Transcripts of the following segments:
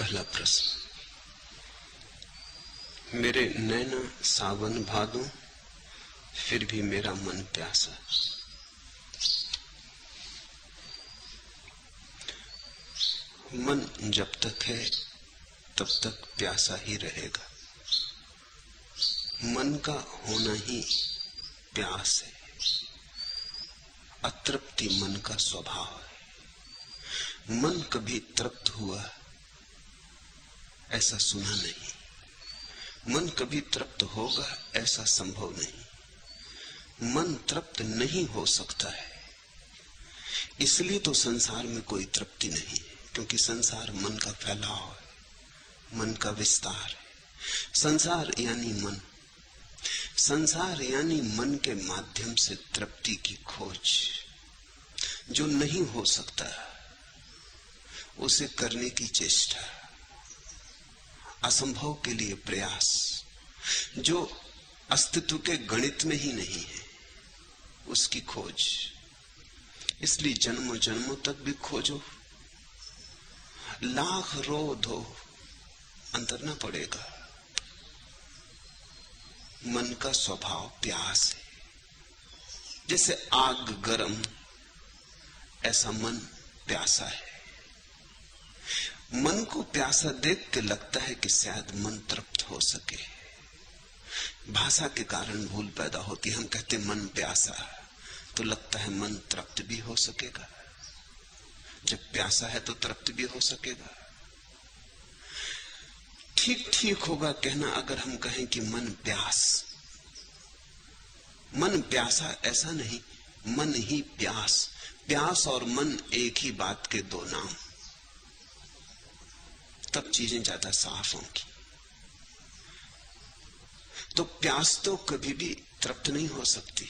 पहला प्रश्न, मेरे नैना सावन भादों फिर भी मेरा मन प्यासा। मन जब तक है तब तक प्यासा ही रहेगा। मन का होना ही प्यास है। अतृप्ति मन का स्वभाव है। मन कभी तृप्त हुआ ऐसा सुना नहीं। मन कभी तृप्त होगा ऐसा संभव नहीं। मन तृप्त नहीं हो सकता है। इसलिए तो संसार में कोई तृप्ति नहीं है, क्योंकि संसार मन का फैलाव है, मन का विस्तार है। संसार यानी मन, संसार यानी मन के माध्यम से तृप्ति की खोज। जो नहीं हो सकता उसे करने की चेष्टा, असंभव के लिए प्रयास, जो अस्तित्व के गणित में ही नहीं है उसकी खोज। इसलिए जन्मों जन्मों तक भी खोजो, लाख रो धो, अंतर न पड़ेगा। मन का स्वभाव प्यास है। जैसे आग गरम, ऐसा मन प्यासा है। मन को प्यासा देख के लगता है कि शायद मन तृप्त हो सके। भाषा के कारण भूल पैदा होती। हम कहते मन प्यासा, तो लगता है मन तृप्त भी हो सकेगा। जब प्यासा है तो तृप्त भी हो सकेगा। ठीक ठीक होगा कहना अगर हम कहें कि मन प्यास। मन प्यासा ऐसा नहीं, मन ही प्यास। प्यास और मन एक ही बात के दो नाम। तब चीजें ज्यादा साफ होंगी। तो प्यास तो कभी भी तृप्त नहीं हो सकती।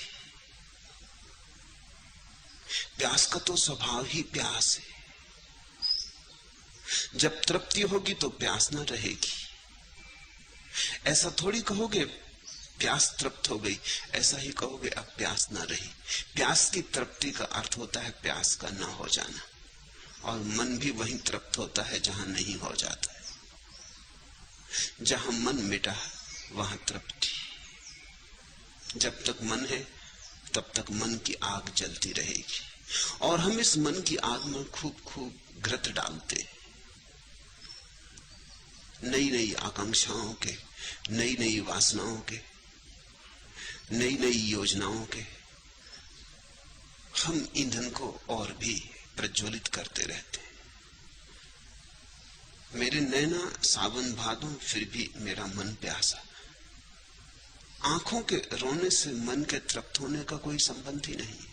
प्यास का तो स्वभाव ही प्यास है। जब तृप्ति होगी तो प्यास न रहेगी। ऐसा थोड़ी कहोगे प्यास तृप्त हो गई, ऐसा ही कहोगे अब प्यास न रही। प्यास की तृप्ति का अर्थ होता है प्यास का न हो जाना, और मन भी वहीं तृप्त होता है जहां नहीं हो जाता है। जहां मन मिटा वहां तृप्ति। जब तक मन है तब तक मन की आग जलती रहेगी, और हम इस मन की आग में खूब खूब घृत डालते, नई नई आकांक्षाओं के, नई नई वासनाओं के, नई नई योजनाओं के। हम ईंधन को और भी प्रज्वलित करते रहते। मेरे नैना सावन भादों फिर भी मेरा मन प्यासा। आंखों के रोने से मन के तृप्त होने का कोई संबंध ही नहीं।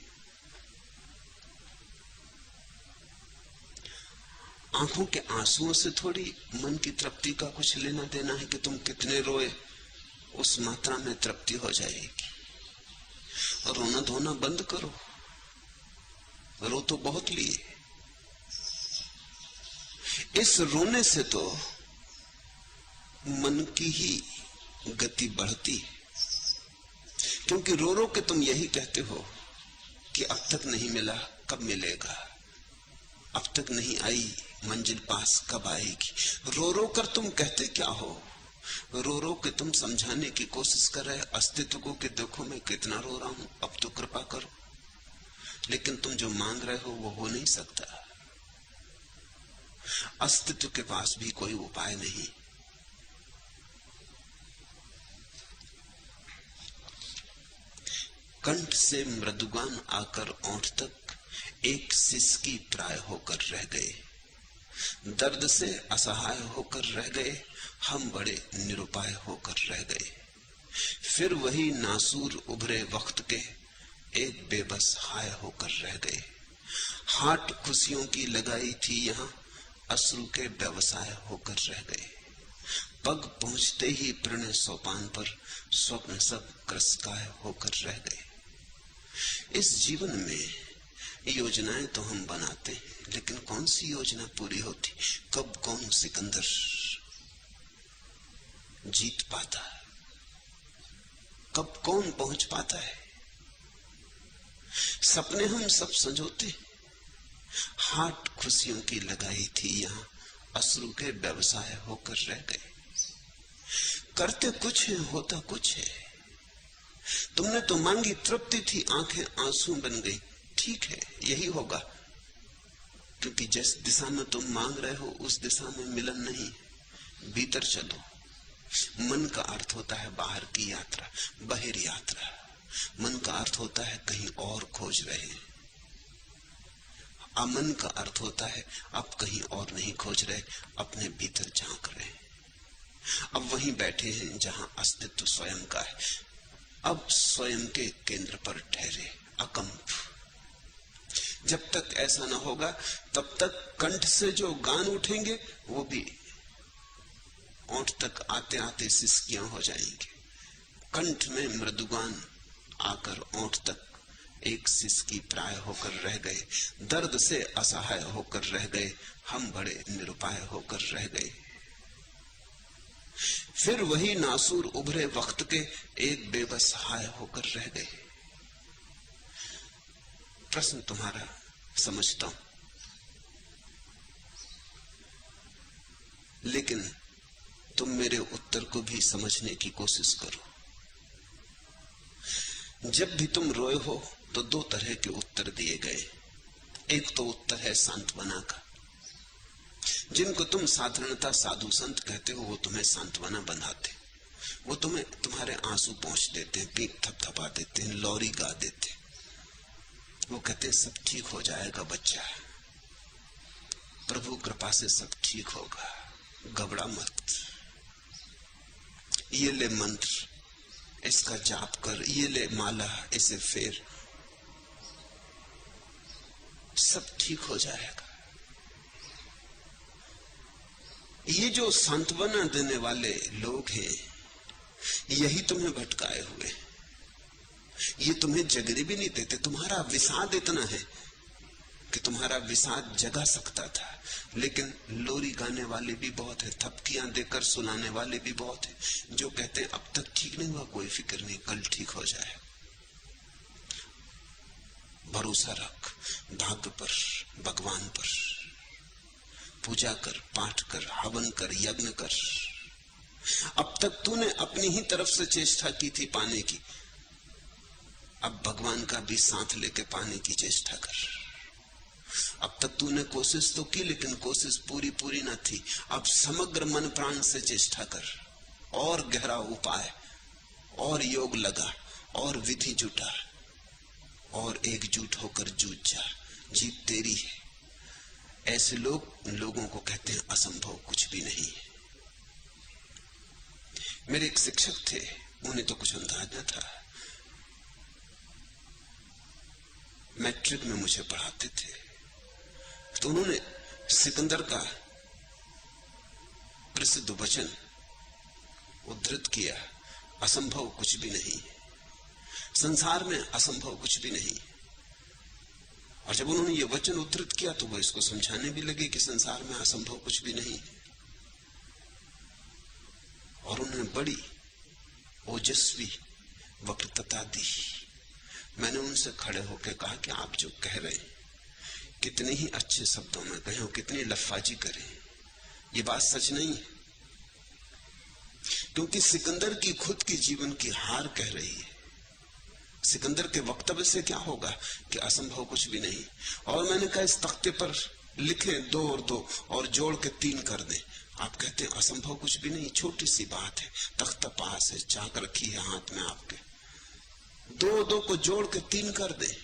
आंखों के आंसुओं से थोड़ी मन की तृप्ति का कुछ लेना देना है कि तुम कितने रोए, उस मात्रा में तृप्ति हो जाएगी। रोना धोना बंद करो, रो तो बहुत लिए। इस रोने से तो मन की ही गति बढ़ती है, क्योंकि रो रो के तुम यही कहते हो कि अब तक नहीं मिला, कब मिलेगा। अब तक नहीं आई मंजिल, पास कब आएगी। रो रो कर तुम कहते क्या हो? रो रो के तुम समझाने की कोशिश कर रहे अस्तित्व को कि देखो मैं कितना रो रहा हूं, अब तो कृपा करो। लेकिन तुम जो मांग रहे हो वो हो नहीं सकता। अस्तित्व के पास भी कोई उपाय नहीं। कंठ से मृदुगान आकर ओंठ तक एक सिसकी प्राय होकर रह गए। दर्द से असहाय होकर रह गए, हम बड़े निरुपाय होकर रह गए। फिर वही नासूर उभरे वक्त के एक बेबस हाय होकर रह गए। हाट खुशियों की लगाई थी यहाँ, अश्रु के व्यवसाय होकर रह गए। पग पहुंचते ही प्रणय सोपान पर स्वप्न सब क्रसकाय होकर रह गए। इस जीवन में योजनाएं तो हम बनाते हैं, लेकिन कौन सी योजना पूरी होती? कब कौन सिकंदर जीत पाता है? कब कौन पहुंच पाता है? सपने हम सब संजोते। हाट खुशियों की लगाई थी यहाँ, अश्रु के व्यवसाय होकर रह गए। करते कुछ है, होता कुछ है। तुमने तो मांगी तृप्ति थी, आंखें आंसू बन गई। ठीक है, यही होगा, क्योंकि जिस दिशा में तुम मांग रहे हो उस दिशा में मिलन नहीं। भीतर चलो। मन का अर्थ होता है बाहर की यात्रा, बहिर यात्रा। मन का अर्थ होता है कहीं और खोज रहे। अमन का अर्थ होता है अब कहीं और नहीं खोज रहे, अपने भीतर झांक रहे। अब वहीं बैठे हैं जहां अस्तित्व स्वयं का है। अब स्वयं के केंद्र पर ठहरे, अकंप। जब तक ऐसा न होगा तब तक कंठ से जो गान उठेंगे वो भी ओंठ तक आते आते सिसकियां हो जाएंगे। कंठ में मृदुगान आकर ओंठ तक एक सिसकी प्राय होकर रह गए। दर्द से असहाय होकर रह गए, हम बड़े निरुपाय होकर रह गए। फिर वही नासूर उभरे वक्त के एक बेबस हाय होकर रह गए। प्रश्न तुम्हारा समझता हूं, लेकिन तुम मेरे उत्तर को भी समझने की कोशिश करो। जब भी तुम रोए हो तो दो तरह के उत्तर दिए गए। एक तो उत्तर है सांत्वना का। जिनको तुम साधारणता साधु संत कहते हो वो तुम्हें सांत्वना बंधाते, वो तुम्हें तुम्हारे आंसू पोंछ देते हैं, पीठ थपथपा देते हैं, लोरी गा देते। वो कहते हैं सब ठीक हो जाएगा बच्चा, प्रभु कृपा से सब ठीक होगा, घबरा मत, ये ले मंत्र, इसका जाप कर, ये ले माला, इसे फेर, सब ठीक हो जाएगा। ये जो सांत्वना देने वाले लोग हैं यही तुम्हें भटकाए हुए। ये तुम्हें जगने भी नहीं देते। तुम्हारा विषाद इतना है कि तुम्हारा विषाद जगा सकता था, लेकिन लोरी गाने वाले भी बहुत है, थपकियां देकर सुनाने वाले भी बहुत है, जो कहते हैं अब तक ठीक नहीं हुआ, कोई फिक्र नहीं, कल ठीक हो जाए। भरोसा रख भाग्य पर, भगवान पर। पूजा कर, पाठ कर, हवन कर, यज्ञ कर। अब तक तूने अपनी ही तरफ से चेष्टा की थी पाने की, अब भगवान का भी साथ लेके पाने की चेष्टा कर। अब तक तूने कोशिश तो की, लेकिन कोशिश पूरी न थी। अब समग्र मन प्राण से चेष्टा कर, और गहरा उपाय, और योग लगा, और विधि जुटा, और एकजुट होकर जूझ जा। जीत तेरी है। ऐसे लोगों को कहते हैं असंभव कुछ भी नहीं। मेरे एक शिक्षक थे, उन्हें तो कुछ अंदाजा था। मैट्रिक में मुझे पढ़ाते थे, तो उन्होंने सिकंदर का प्रसिद्ध वचन उद्धृत किया, असंभव कुछ भी नहीं, संसार में असंभव कुछ भी नहीं। और जब उन्होंने ये वचन उद्धृत किया तो वो इसको समझाने भी लगे कि संसार में असंभव कुछ भी नहीं। और उन्होंने बड़ी ओजस्वी वक्तृता दी। मैंने उनसे खड़े होकर कहा कि आप जो कह रहे हैं कितने ही अच्छे शब्दों में कहें और कितनी लफ्फाजी करें, ये बात सच नहीं है। क्योंकि सिकंदर की खुद की जीवन की हार कह रही है। सिकंदर के वक्तव्य से क्या होगा कि असंभव कुछ भी नहीं। और मैंने कहा इस तख्ते पर लिखे 2 और 2 और जोड़ के 3 कर दें। आप कहते हैं असंभव कुछ भी नहीं, छोटी सी बात है, तख्ता पास है, चाक रखी है हाथ में आपके, 2 और 2 को जोड़ के 3 कर दें।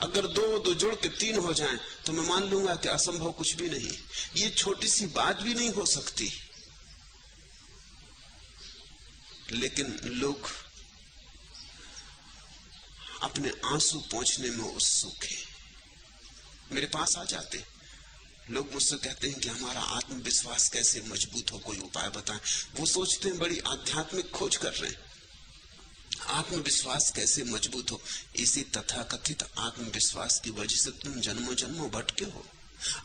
अगर 2 और 2 जोड़ के 3 हो जाएं तो मैं मान लूंगा कि असंभव कुछ भी नहीं। ये छोटी सी बात भी नहीं हो सकती, लेकिन लोग अपने आंसू पोंछने में उत्सुक है। मेरे पास आ जाते लोग, मुझसे कहते हैं कि हमारा आत्मविश्वास कैसे मजबूत हो, कोई उपाय बताएं। वो सोचते हैं बड़ी आध्यात्मिक खोज कर रहे हैं, आत्मविश्वास कैसे मजबूत हो। इसी तथाकथित आत्मविश्वास की वजह से तुम जन्मों जन्मों भटके हो।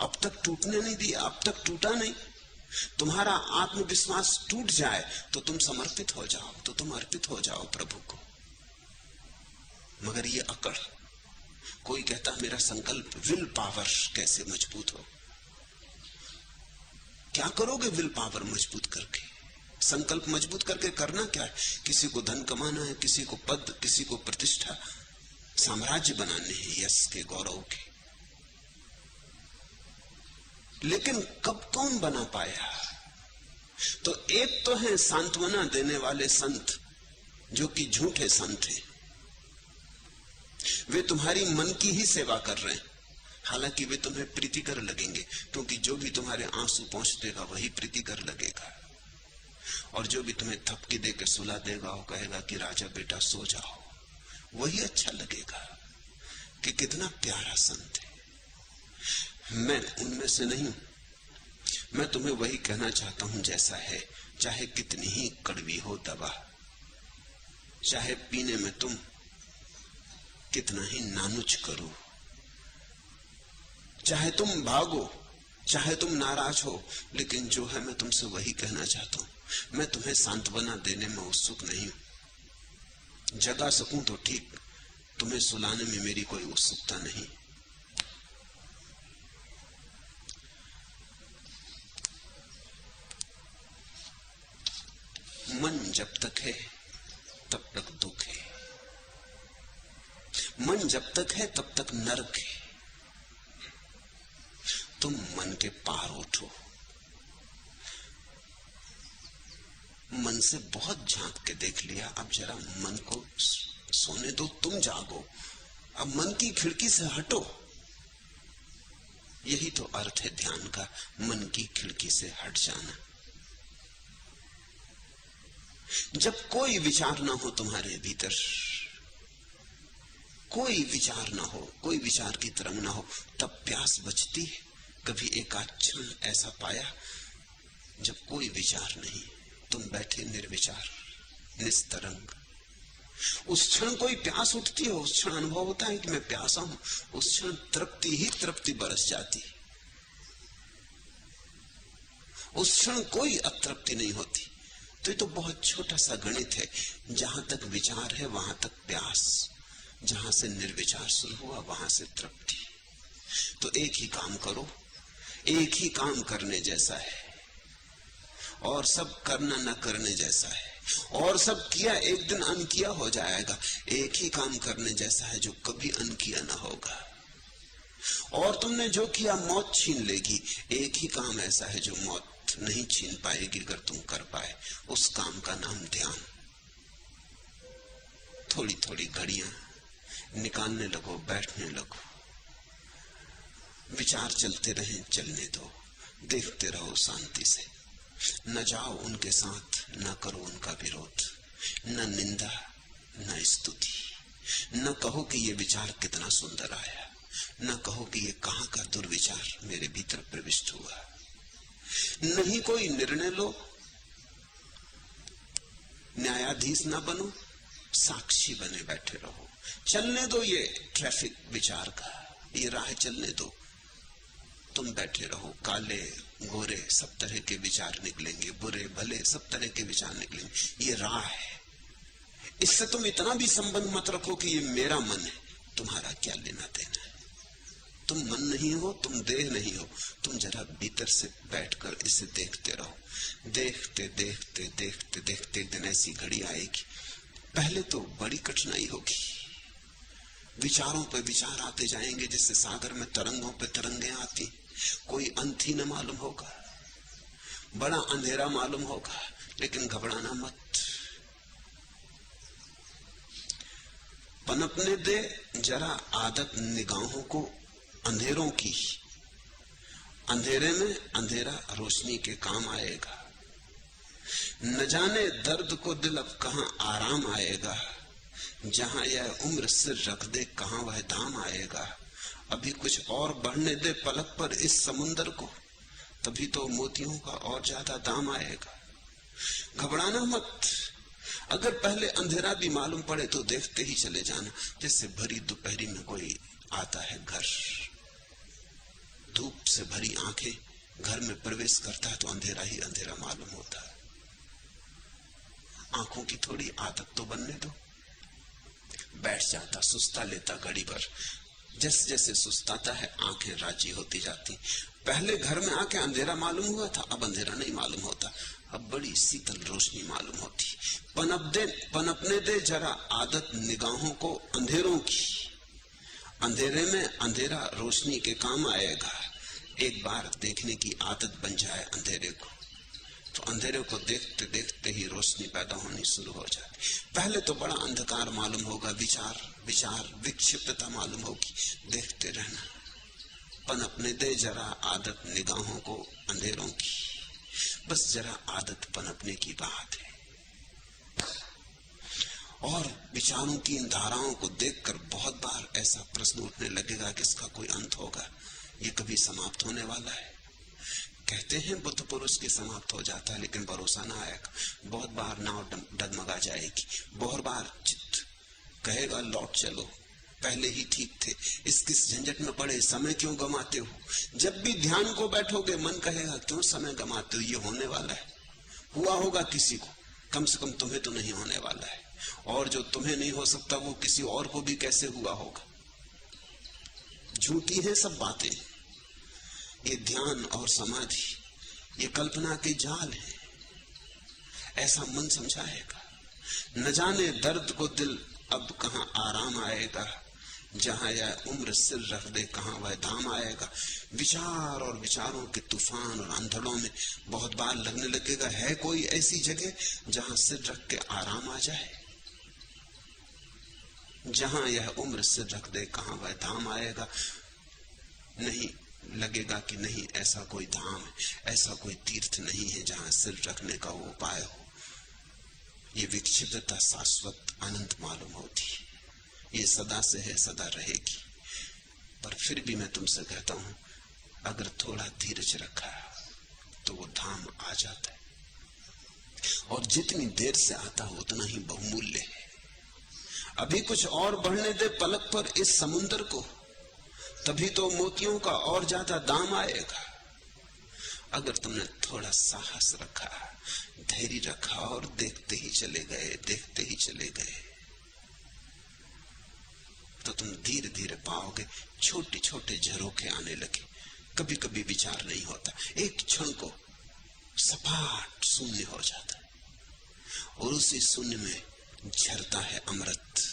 अब तक टूटने नहीं दिया, अब तक टूटा नहीं। तुम्हारा आत्मविश्वास टूट जाए तो तुम समर्पित हो जाओ, तो तुम अर्पित हो जाओ प्रभु को। मगर ये अकड़, कोई कहता मेरा संकल्प, विल पावर कैसे मजबूत हो। क्या करोगे विल पावर मजबूत करके? संकल्प मजबूत करके करना क्या है? किसी को धन कमाना है, किसी को पद, किसी को प्रतिष्ठा, साम्राज्य बनाने हैं, यश के, गौरव के। लेकिन कब कौन बना पाया? तो एक तो है सांत्वना देने वाले संत, जो कि झूठे संत हैं। वे तुम्हारी मन की ही सेवा कर रहे हैं, हालांकि वे तुम्हें प्रीतिकर लगेंगे, क्योंकि जो भी तुम्हारे आंसू पहुंच देगा वही प्रीतिकर लगेगा। और जो भी तुम्हें थपकी देकर सुला देगा और कहेगा कि राजा बेटा सो जाओ, वही अच्छा लगेगा कि कितना प्यारा संत है। मैं उनमें से नहीं हूं। मैं तुम्हें वही कहना चाहता हूं जैसा है, चाहे कितनी ही कड़वी हो दवा, चाहे पीने में तुम कितना ही नानुच करो, चाहे तुम भागो, चाहे तुम नाराज हो, लेकिन जो है मैं तुमसे वही कहना चाहता हूं। मैं तुम्हें सांत्वना देने में उत्सुक नहीं हूं। जगा सकूं तो ठीक, तुम्हें सुलाने में मेरी कोई उत्सुकता नहीं। मन जब तक है तब तक दुख है, मन जब तक है तब तक नरक है। तुम मन के पार उठो। मन से बहुत झांक के देख लिया, अब जरा मन को सोने दो, तुम जागो। अब मन की खिड़की से हटो। यही तो अर्थ है ध्यान का, मन की खिड़की से हट जाना। जब कोई विचार ना हो तुम्हारे भीतर, कोई विचार ना हो, कोई विचार की तरंग ना हो, तब प्यास बचती है। कभी एकाध क्षण ऐसा पाया जब कोई विचार नहीं, तुम बैठे निर्विचार, निस्तरंग। उस क्षण कोई प्यास उठती है, उस क्षण अनुभव होता है कि मैं प्यासा हूं। उस क्षण तृप्ति ही तृप्ति बरस जाती है। उस क्षण कोई अतृप्ति नहीं होती। तो ये तो बहुत छोटा सा गणित है। जहां तक विचार है वहां तक प्यास, जहां से निर्विचार शुरू हुआ वहां से तृप्ति। तो एक ही काम करो, एक ही काम करने जैसा है, और सब करना न करने जैसा है, और सब किया एक दिन अनकिया हो जाएगा। एक ही काम करने जैसा है जो कभी अनकिया न होगा। और तुमने जो किया मौत छीन लेगी। एक ही काम ऐसा है जो मौत नहीं छीन पाएगी अगर तुम कर पाए। उस काम का नाम ध्यान। थोड़ी थोड़ी घड़ियां निकालने लगो, बैठने लगो। विचार चलते रहें, चलने दो, देखते रहो शांति से। न जाओ उनके साथ, न करो उनका विरोध, न निंदा न स्तुति। न कहो कि ये विचार कितना सुंदर आया, न कहो कि ये कहां का दुर्विचार मेरे भीतर प्रविष्ट हुआ। नहीं कोई निर्णय लो, न्यायाधीश ना बनो, साक्षी बने बैठे रहो। चलने दो ये ट्रैफिक विचार का, ये राह चलने दो। तुम बैठे रहो। काले गोरे सब तरह के विचार निकलेंगे, बुरे भले सब तरह के विचार निकलेंगे। ये राह है। इससे तुम इतना भी संबंध मत रखो कि ये मेरा मन है। तुम्हारा क्या लेना देना है? तुम मन नहीं हो, तुम देह नहीं हो। तुम जरा भीतर से बैठकर इसे देखते रहो। देखते देखते देखते देखते एक दिन ऐसी घड़ी आएगी, पहले तो बड़ी कठिनाई होगी। विचारों पे विचार आते जाएंगे, जैसे सागर में तरंगों पे तरंगें आती। कोई अंत ही न मालूम होगा, बड़ा अंधेरा मालूम होगा। लेकिन घबराना मत, पनपने दे जरा आदत निगाहों को अंधेरों की। अंधेरे में अंधेरा रोशनी के काम आएगा। न जाने दर्द को दिल अब कहां आराम आएगा। जहां यह उम्र सिर रख दे कहां वह दाम आएगा। अभी कुछ और बढ़ने दे पलक पर इस समुंदर को, तभी तो मोतियों का और ज्यादा दाम आएगा। घबराना मत। अगर पहले अंधेरा भी मालूम पड़े तो देखते ही चले जाना। जैसे भरी दोपहरी में कोई आता है घर, धूप से भरी आंखें, घर में प्रवेश करता है तो अंधेरा ही अंधेरा मालूम होता है। आंखों की थोड़ी आदत तो बनने दो। बैठ जाता, सुस्ता लेता घड़ी भर। जैसे जैसे सुस्ताता है आंखें राजी होती जाती। पहले घर में आके अंधेरा मालूम हुआ था, अब अंधेरा नहीं मालूम होता, अब बड़ी शीतल रोशनी मालूम होती। पनपने दे जरा आदत निगाहों को अंधेरों की, अंधेरे में अंधेरा रोशनी के काम आएगा। एक बार देखने की आदत बन जाए अंधेरे को, तो अंधेरे को देखते देखते ही रोशनी पैदा होनी शुरू हो जाती। पहले तो बड़ा अंधकार मालूम होगा, विचार विक्षिप्तता मालूम होगी, देखते रहना। पनपने दे जरा आदत निगाहों को अंधेरों की, बस जरा आदत पनपने की बात है। और विचारों की इन धाराओं को देखकर बहुत बार ऐसा प्रश्न उठने लगेगा कि इसका कोई अंत होगा, ये कभी समाप्त होने वाला है। कहते हैं बुद्ध पुरुष की समाप्त हो जाता है, लेकिन भरोसा ना आएगा। बहुत बार नाव डगमगा जाएगी, बहुत बार चित्त कहेगा लौट चलो, पहले ही ठीक थे, इस किस झंझट में पड़े, समय क्यों गंवाते हो। जब भी ध्यान को बैठोगे मन कहेगा क्यों समय गंवाते हो, ये होने वाला है, हुआ होगा किसी को, कम से कम तुम्हें तो नहीं होने वाला है, और जो तुम्हें नहीं हो सकता वो किसी और को भी कैसे हुआ होगा। झूठी है सब बातें, ये ध्यान और समाधि ये कल्पना के जाल है, ऐसा मन समझाएगा। न जाने दर्द को दिल अब कहां आराम आएगा, जहां यह उम्र सिर रख दे कहां वह धाम आएगा। विचार और विचारों के तूफान और अंधड़ों में बहुत बार लगने लगेगा है कोई ऐसी जगह जहां सिर रख के आराम आ जाए, जहां यह उम्र सिर रख दे कहां वह धाम आएगा। नहीं लगेगा कि नहीं ऐसा कोई धाम है, ऐसा कोई तीर्थ नहीं है जहां सिर रखने का वो उपाय हो। ये विक्षिप्तता शाश्वत अनंत मालूम होती, ये सदा से है, सदा रहेगी। पर फिर भी मैं तुमसे कहता हूं, अगर थोड़ा धीरज रखा तो वो धाम आ जाता है, और जितनी देर से आता हो उतना ही बहुमूल्य है। अभी कुछ और बढ़ने दे पलक पर इस समुद्र को, तभी तो मोतियों का और ज्यादा दाम आएगा। अगर तुमने थोड़ा साहस रखा, धैर्य रखा और देखते ही चले गए, तो तुम धीरे धीरे पाओगे छोटे छोटे झरोखे आने लगे। कभी कभी विचार नहीं होता, एक क्षण को सपाट शून्य हो जाता है, और उसी शून्य में झरता है अमृत,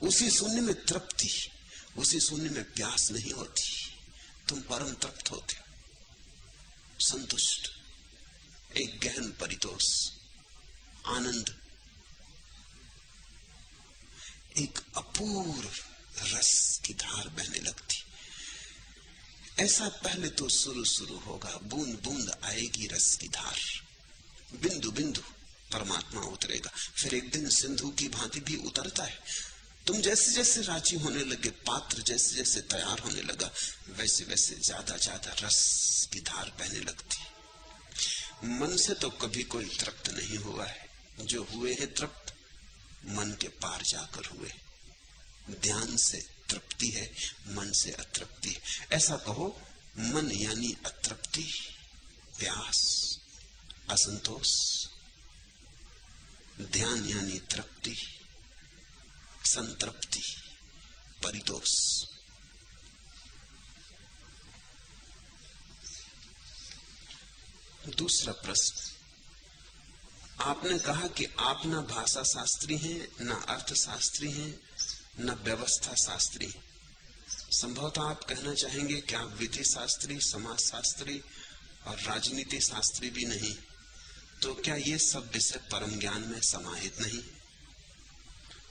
उसी शून्य में तृप्ति, उसी शून्य में प्यास नहीं होती। तुम परम तृप्त होते हो, संतुष्ट, एक गहन परितोष, आनंद, एक अपूर्व रस की धार बहने लगती। ऐसा पहले तो शुरू होगा, बूंद बूंद आएगी रस की धार, बिंदु बिंदु परमात्मा उतरेगा। फिर एक दिन सिंधु की भांति भी उतरता है। तुम जैसे जैसे राजी होने लगे, पात्र जैसे जैसे तैयार होने लगा, वैसे वैसे ज्यादा ज्यादा रस की धार बहने लगती। मन से तो कभी कोई तृप्त नहीं हुआ है, जो हुए हैं तृप्त मन के पार जाकर हुए। ध्यान से तृप्ति है, मन से अतृप्ति है। ऐसा कहो, मन यानी अतृप्ति, प्यास, असंतोष, ध्यान यानी तृप्ति, संतृप्ति, परितोष। दूसरा प्रश्न, आपने कहा कि आप न भाषा शास्त्री हैं, न अर्थशास्त्री हैं, न व्यवस्था शास्त्री। संभवतः आप कहना चाहेंगे कि आप विधि शास्त्री, समाज शास्त्री और राजनीति शास्त्री भी नहीं, तो क्या ये सब विषय परम ज्ञान में समाहित नहीं?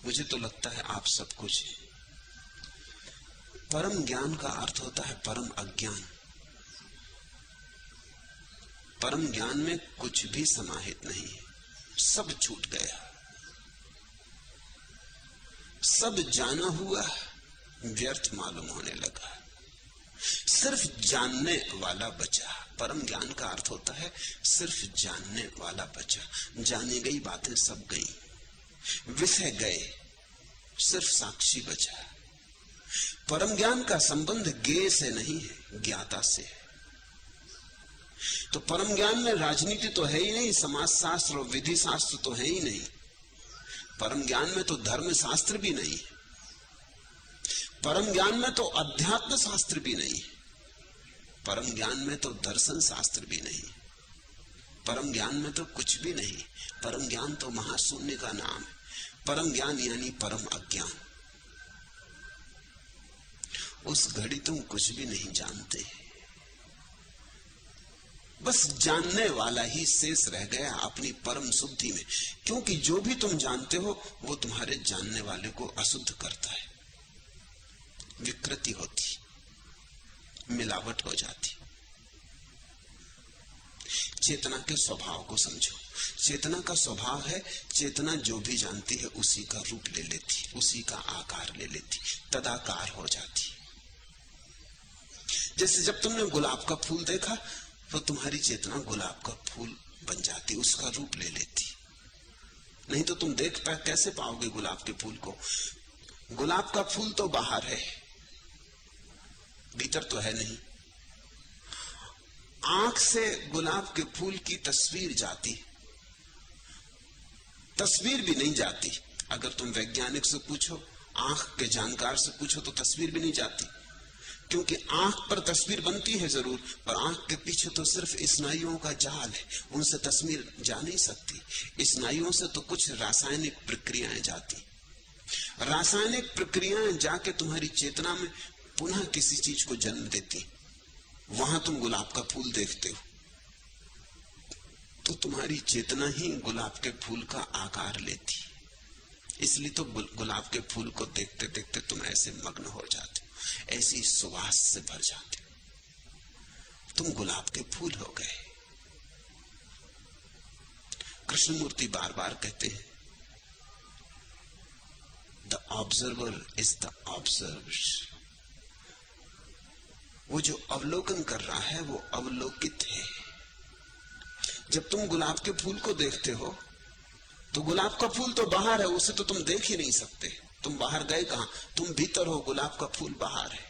मुझे तो लगता है आप सब कुछ है। परम ज्ञान का अर्थ होता है परम अज्ञान। परम ज्ञान में कुछ भी समाहित नहीं है, सब छूट गया, सब जाना हुआ व्यर्थ मालूम होने लगा, सिर्फ जानने वाला बचा। परम ज्ञान का अर्थ होता है सिर्फ जानने वाला बचा, जानी गई बातें सब गई, विषय गए, सिर्फ साक्षी बचा। परम ज्ञान का संबंध ज्ञेय से नहीं है, ज्ञाता से है। तो परम ज्ञान में राजनीति तो है ही नहीं, समाज शास्त्र और विधि शास्त्र तो है ही नहीं, परम ज्ञान में तो धर्म शास्त्र भी नहीं है, परम ज्ञान में तो अध्यात्म शास्त्र भी नहीं है। परम ज्ञान में तो दर्शन शास्त्र भी नहीं, परम ज्ञान में तो कुछ भी नहीं। परम ज्ञान तो महाशून्य का नाम है। परम ज्ञान यानी परम अज्ञान। उस घड़ी तुम कुछ भी नहीं जानते, बस जानने वाला ही शेष रह गया अपनी परम शुद्धि में। क्योंकि जो भी तुम जानते हो वो तुम्हारे जानने वाले को अशुद्ध करता है, विकृति होती, मिलावट हो जाती। चेतना के स्वभाव को समझो। चेतना का स्वभाव है, चेतना जो भी जानती है उसी का रूप ले लेती, उसी का आकार ले लेती, तदाकार हो जाती। जैसे जब तुमने गुलाब का फूल देखा तो तुम्हारी चेतना गुलाब का फूल बन जाती, उसका रूप ले लेती। नहीं तो तुम देख कैसे पाओगे गुलाब के फूल को? गुलाब का फूल तो बाहर है, भीतर तो है नहीं। आंख से गुलाब के फूल की तस्वीर जाती, तस्वीर भी नहीं जाती। अगर तुम वैज्ञानिक से पूछो, आंख के जानकार से पूछो तो तस्वीर भी नहीं जाती। क्योंकि आंख पर तस्वीर बनती है जरूर, पर आंख के पीछे तो सिर्फ स्नायुओं का जाल है, उनसे तस्वीर जा नहीं सकती। स्नायुओं से तो कुछ रासायनिक प्रक्रियाएं जाती, रासायनिक प्रक्रियाएं जाके तुम्हारी चेतना में पुनः किसी चीज को जन्म देती। वहां तुम गुलाब का फूल देखते हो तो तुम्हारी चेतना ही गुलाब के फूल का आकार लेती। इसलिए तो गुलाब के फूल को देखते देखते तुम ऐसे मग्न हो जाते हो, ऐसी सुवास से भर जाते हो, तुम गुलाब के फूल हो गए। कृष्णमूर्ति बार बार कहते हैं, the observer is the observed. वो जो अवलोकन कर रहा है वो अवलोकित है। जब तुम गुलाब के फूल को देखते हो तो गुलाब का फूल तो बाहर है, उसे तो तुम देख ही नहीं सकते। तुम बाहर गए कहां? तुम भीतर हो, गुलाब का फूल बाहर है।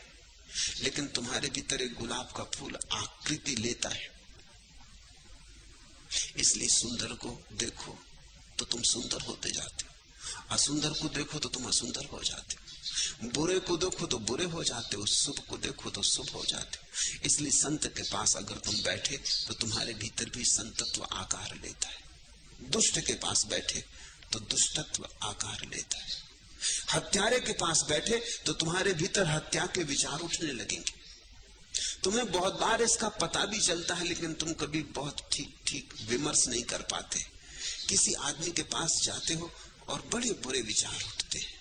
लेकिन तुम्हारे भीतर एक गुलाब का फूल आकृति लेता है। इसलिए सुंदर को देखो तो तुम सुंदर होते जाते हो, असुंदर को देखो तो तुम असुंदर हो जाते हो, बुरे को देखो तो बुरे हो जाते हो, शुभ को देखो तो शुभ हो जाते हो। इसलिए संत के पास अगर तुम बैठे तो तुम्हारे भीतर भी संतत्व आकार लेता है, दुष्ट के पास बैठे तो दुष्टत्व आकार लेता है, हत्यारे के पास बैठे तो तुम्हारे भीतर हत्या के विचार उठने लगेंगे। तुम्हें बहुत बार इसका पता भी चलता है, लेकिन तुम कभी बहुत ठीक ठीक विमर्श नहीं कर पाते। किसी आदमी के पास जाते हो और बड़े बुरे विचार उठते हैं,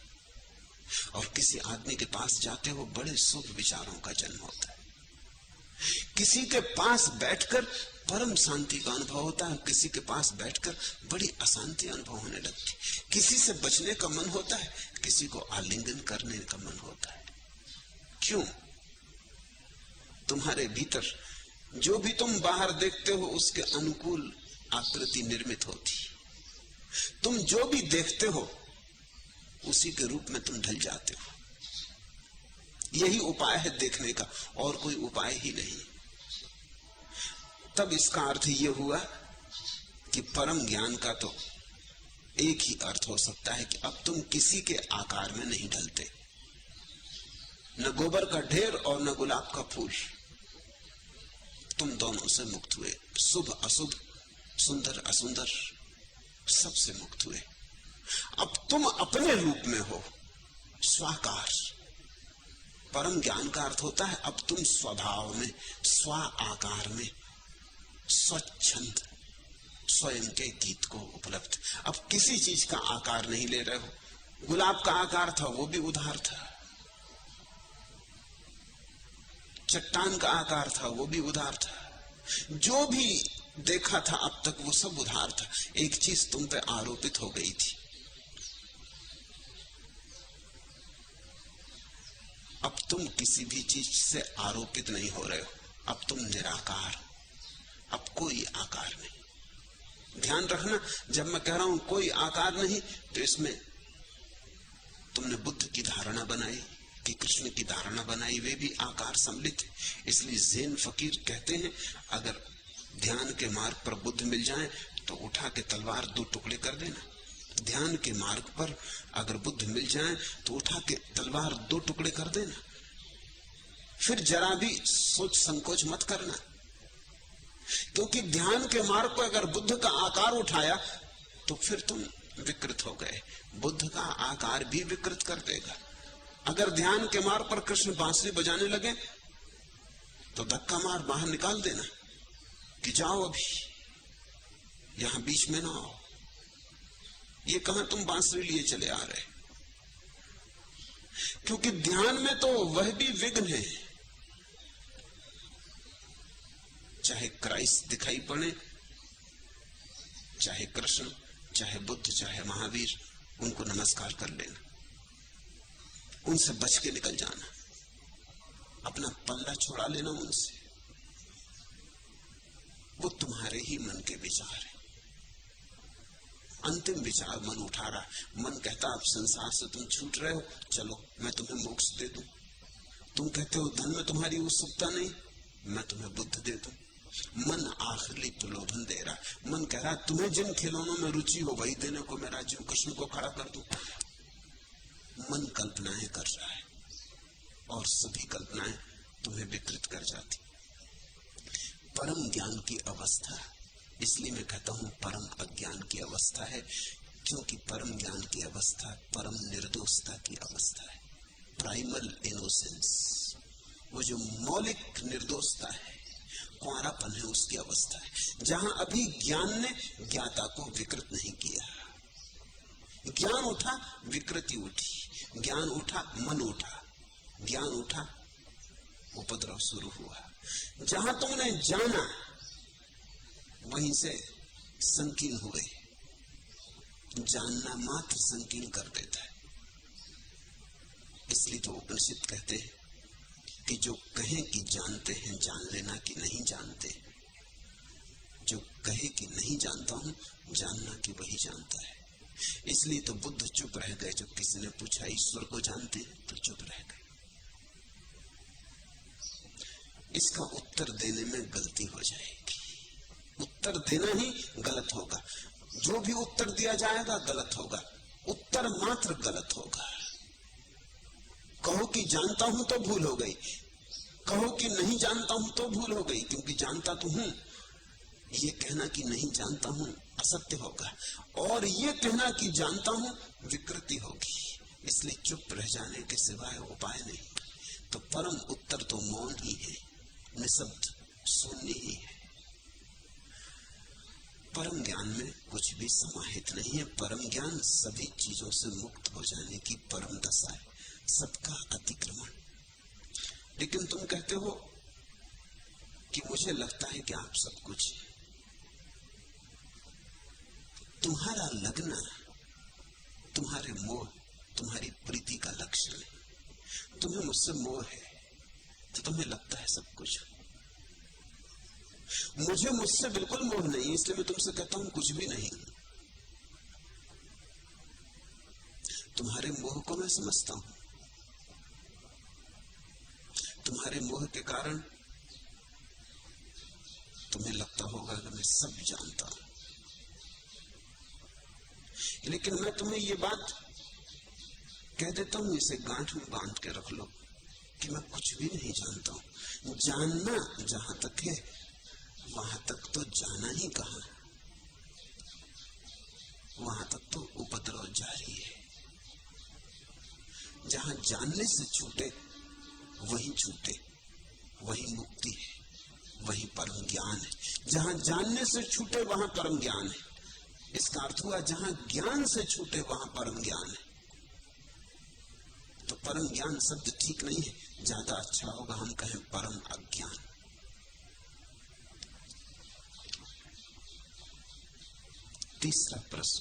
और किसी आदमी के पास जाते हो बड़े शुभ विचारों का जन्म होता है। किसी के पास बैठकर परम शांति का अनुभव होता है, किसी के पास बैठकर बड़ी अशांति अनुभव होने लगती। किसी से बचने का मन होता है, किसी को आलिंगन करने का मन होता है। क्यों? तुम्हारे भीतर जो भी तुम बाहर देखते हो उसके अनुकूल आकृति निर्मित होती। तुम जो भी देखते हो उसी के रूप में तुम ढल जाते हो। यही उपाय है देखने का, और कोई उपाय ही नहीं। तब इसका अर्थ यह हुआ कि परम ज्ञान का तो एक ही अर्थ हो सकता है कि अब तुम किसी के आकार में नहीं ढलते, न गोबर का ढेर और न गुलाब का फूल। तुम दोनों से मुक्त हुए, शुभ अशुभ, सुंदर असुंदर, सबसे मुक्त हुए। अब तुम अपने रूप में हो, स्वाकार। परम ज्ञान का अर्थ होता है अब तुम स्वभाव में, स्व आकार में, स्वच्छंद स्वयं के गीत को उपलब्ध। अब किसी चीज का आकार नहीं ले रहे हो। गुलाब का आकार था वो भी उधार था, चट्टान का आकार था वो भी उधार था, जो भी देखा था अब तक वो सब उधार था। एक चीज तुम पे आरोपित हो गई थी, अब तुम किसी भी चीज से आरोपित नहीं हो रहे हो। अब तुम निराकार, अब कोई आकार नहीं। ध्यान रखना, जब मैं कह रहा हूं कोई आकार नहीं, तो इसमें तुमने बुद्ध की धारणा बनाई कि कृष्ण की धारणा बनाई, वे भी आकार सम्मिलित है। इसलिए ज़ेन फकीर कहते हैं अगर ध्यान के मार्ग पर बुद्ध मिल जाए तो उठा के तलवार दो टुकड़े कर देना। ध्यान के मार्ग पर अगर बुद्ध मिल जाए तो उठा के तलवार दो टुकड़े कर देना। फिर जरा भी सोच संकोच मत करना, क्योंकि ध्यान के मार्ग पर अगर बुद्ध का आकार उठाया तो फिर तुम विकृत हो गए। बुद्ध का आकार भी विकृत कर देगा। अगर ध्यान के मार्ग पर कृष्ण बांसुरी बजाने लगे तो धक्का मार बाहर निकाल देना कि जाओ, अभी यहां बीच में ना आओ। ये कहां तुम बांसुरी लिए चले आ रहे? क्योंकि ध्यान में तो वह भी विघ्न है। चाहे क्राइस्ट दिखाई पड़े, चाहे कृष्ण, चाहे बुद्ध, चाहे महावीर, उनको नमस्कार कर लेना, उनसे बच के निकल जाना, अपना पल्ला छुड़ा लेना उनसे। वो तुम्हारे ही मन के विचार है। अंतिम विचार मन उठा रहा, मन कहता अब संसार से तुम छूट रहे हो, चलो मैं तुम्हें मोक्ष दे दूं। तुम कहते हो धन में तुम्हारी उत्सुकता नहीं, मैं तुम्हें बुद्ध दे दूं। मन आखिरी प्रलोभन दे रहा। मन कह रहा तुम्हें जिन खिलौनों में रुचि हो वही देने को मैं राजी हूं, कृष्ण को खड़ा कर दूं। मन कल्पनाएं कर रहा है और सभी कल्पनाएं तुम्हें विकृत कर जाती। परम ज्ञान की अवस्था, इसलिए मैं कहता हूं परम अज्ञान की अवस्था है, क्योंकि परम ज्ञान की अवस्था परम निर्दोषता की अवस्था है। प्राइमल इनोसेंस, वो जो मौलिक निर्दोषता है, कुंवारापन है, उसकी अवस्था है, जहां अभी ज्ञान ने ज्ञाता को विकृत नहीं किया। ज्ञान उठा, विकृति उठी, ज्ञान उठा, मन उठा, ज्ञान उठा, उपद्रव शुरू हुआ। जहां तुमने जाना वहीं से संकीर्ण हुए। जानना मात्र संकीर्ण कर देता है। इसलिए तो उपनिषद कहते हैं कि जो कहे कि जानते हैं, जान लेना कि नहीं जानते। जो कहे कि नहीं जानता हूं, जानना कि वही जानता है। इसलिए तो बुद्ध चुप रह गए। जब किसी ने पूछा ईश्वर को जानते हैं तो चुप रह गए। इसका उत्तर देने में गलती हो जाएगी। उत्तर देना ही गलत होगा। जो भी उत्तर दिया जाएगा गलत होगा। उत्तर मात्र गलत होगा। कहो कि जानता हूं तो भूल हो गई, कहो कि नहीं जानता हूं तो भूल हो गई, क्योंकि जानता तो हूं। ये कहना कि नहीं जानता हूं असत्य होगा, और ये कहना कि जानता हूं विकृति होगी। इसलिए चुप रह जाने के सिवाय उपाय नहीं। तो परम उत्तर तो मौन ही है, निशब्द शून्य ही है। परम ज्ञान में कुछ भी समाहित नहीं है। परम ज्ञान सभी चीजों से मुक्त हो जाने की परम दशा है, सबका अतिक्रमण। लेकिन तुम कहते हो कि मुझे लगता है कि आप सब कुछ है। तुम्हारा लगना तुम्हारे मोह, तुम्हारी प्रीति का लक्षण है। तुम्हें मुझसे मोह है तो तुम्हें लगता है सब कुछ। मुझे मुझसे बिल्कुल मोह नहीं, इसलिए मैं तुमसे कहता हूं कुछ भी नहीं। तुम्हारे मोह को मैं समझता हूं। तुम्हारे मोह के कारण तुम्हें लगता होगा कि मैं सब जानता हूं, लेकिन मैं तुम्हें ये बात कह देता हूं, इसे गांठ में बांध के रख लो कि मैं कुछ भी नहीं जानता हूं। जानना जहां तक है वहां तक तो जाना ही कहां, वहां तक तो उपद्रव जारी है। जहां जानने से छूटे वही छूटे, वही मुक्ति है, वही परम ज्ञान है। जहां जानने से छूटे वहां परम ज्ञान है। इसका अर्थ हुआ जहां ज्ञान से छूटे वहां परम ज्ञान है। तो परम ज्ञान शब्द ठीक नहीं है, ज्यादा अच्छा होगा हम कहें परम अज्ञान। तीसरा प्रश्न,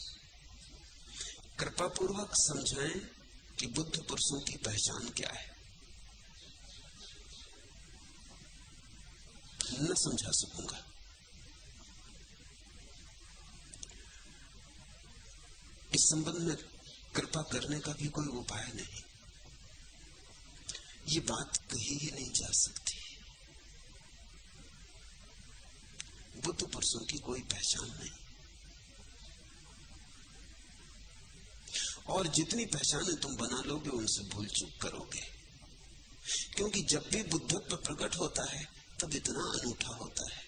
कृपा पूर्वक समझाएं कि बुद्ध पुरुषों की पहचान क्या है। न समझा सकूंगा। इस संबंध में कृपा करने का भी कोई उपाय नहीं। ये बात कही ही नहीं जा सकती। बुद्ध पुरुषों की कोई पहचान नहीं, और जितनी पहचानें तुम बना लोगे उनसे भूल चूक करोगे। क्योंकि जब भी बुद्धत्व प्रकट होता है तब इतना अनूठा होता है,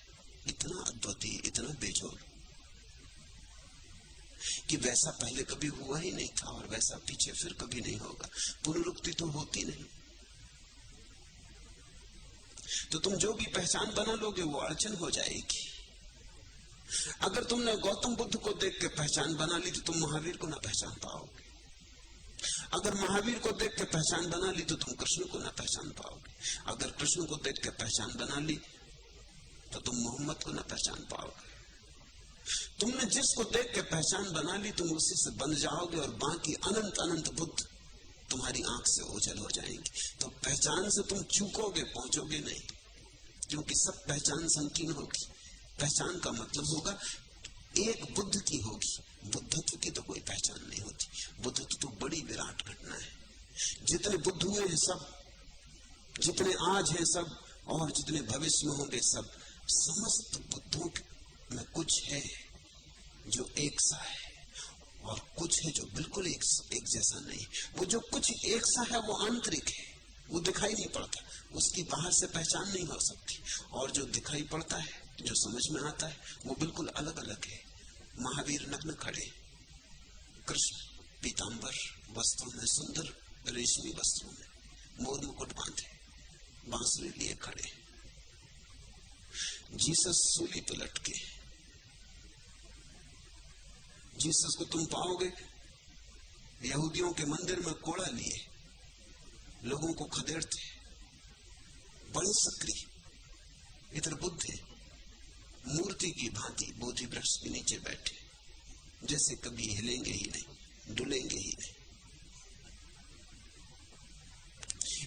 इतना अद्वितीय, इतना बेजोड़ कि वैसा पहले कभी हुआ ही नहीं था और वैसा पीछे फिर कभी नहीं होगा। पुनरुक्ति तो होती नहीं। तो तुम जो भी पहचान बना लोगे वो अड़चन हो जाएगी। अगर तुमने गौतम बुद्ध को देख के पहचान बना ली तो तुम महावीर को ना पहचान पाओगे। अगर महावीर को देख के पहचान बना ली तो तुम कृष्ण को ना पहचान पाओगे। अगर कृष्ण को देख के पहचान बना ली तो तुम मोहम्मद को ना पहचान पाओगे। तुमने जिसको देख के पहचान बना ली तुम उसी से बन जाओगे और बाकी अनंत अनंत बुद्ध तुम्हारी आंख से ओझल हो जाएंगे। तो पहचान से तुम चूकोगे, पहुंचोगे नहीं, क्योंकि सब पहचान संकीर्ण होगी। पहचान का मतलब होगा एक बुद्ध की होगी, बुद्धत्व की तो कोई पहचान नहीं होती। बुद्धत्व तो बड़ी विराट घटना है। जितने बुद्ध हुए हैं सब, जितने आज हैं सब, और जितने भविष्य में होंगे सब, समस्त बुद्धों में कुछ है जो एक सा है और कुछ है जो बिल्कुल एक जैसा नहीं। वो जो कुछ एक सा है वो आंतरिक है, वो दिखाई नहीं पड़ता, उसकी बाहर से पहचान नहीं हो सकती। और जो दिखाई पड़ता है, जो समझ में आता है, वो बिल्कुल अलग अलग है। महावीर नग्न खड़े, कृष्ण पीतांबर वस्त्रों में, सुंदर रेशमी वस्त्रों में, मोर मुकुट बांधे, बांसुरी लिए खड़े। जीसस सूली पर लटके। जीसस को तुम पाओगे यहूदियों के मंदिर में कोड़ा लिए, लोगों को खदेड़ते, बड़े सक्रिय। इधर बुद्ध है, मूर्ति की भांति बोधि वृक्ष के नीचे बैठे, जैसे कभी हिलेंगे ही नहीं, डुलेंगे ही नहीं।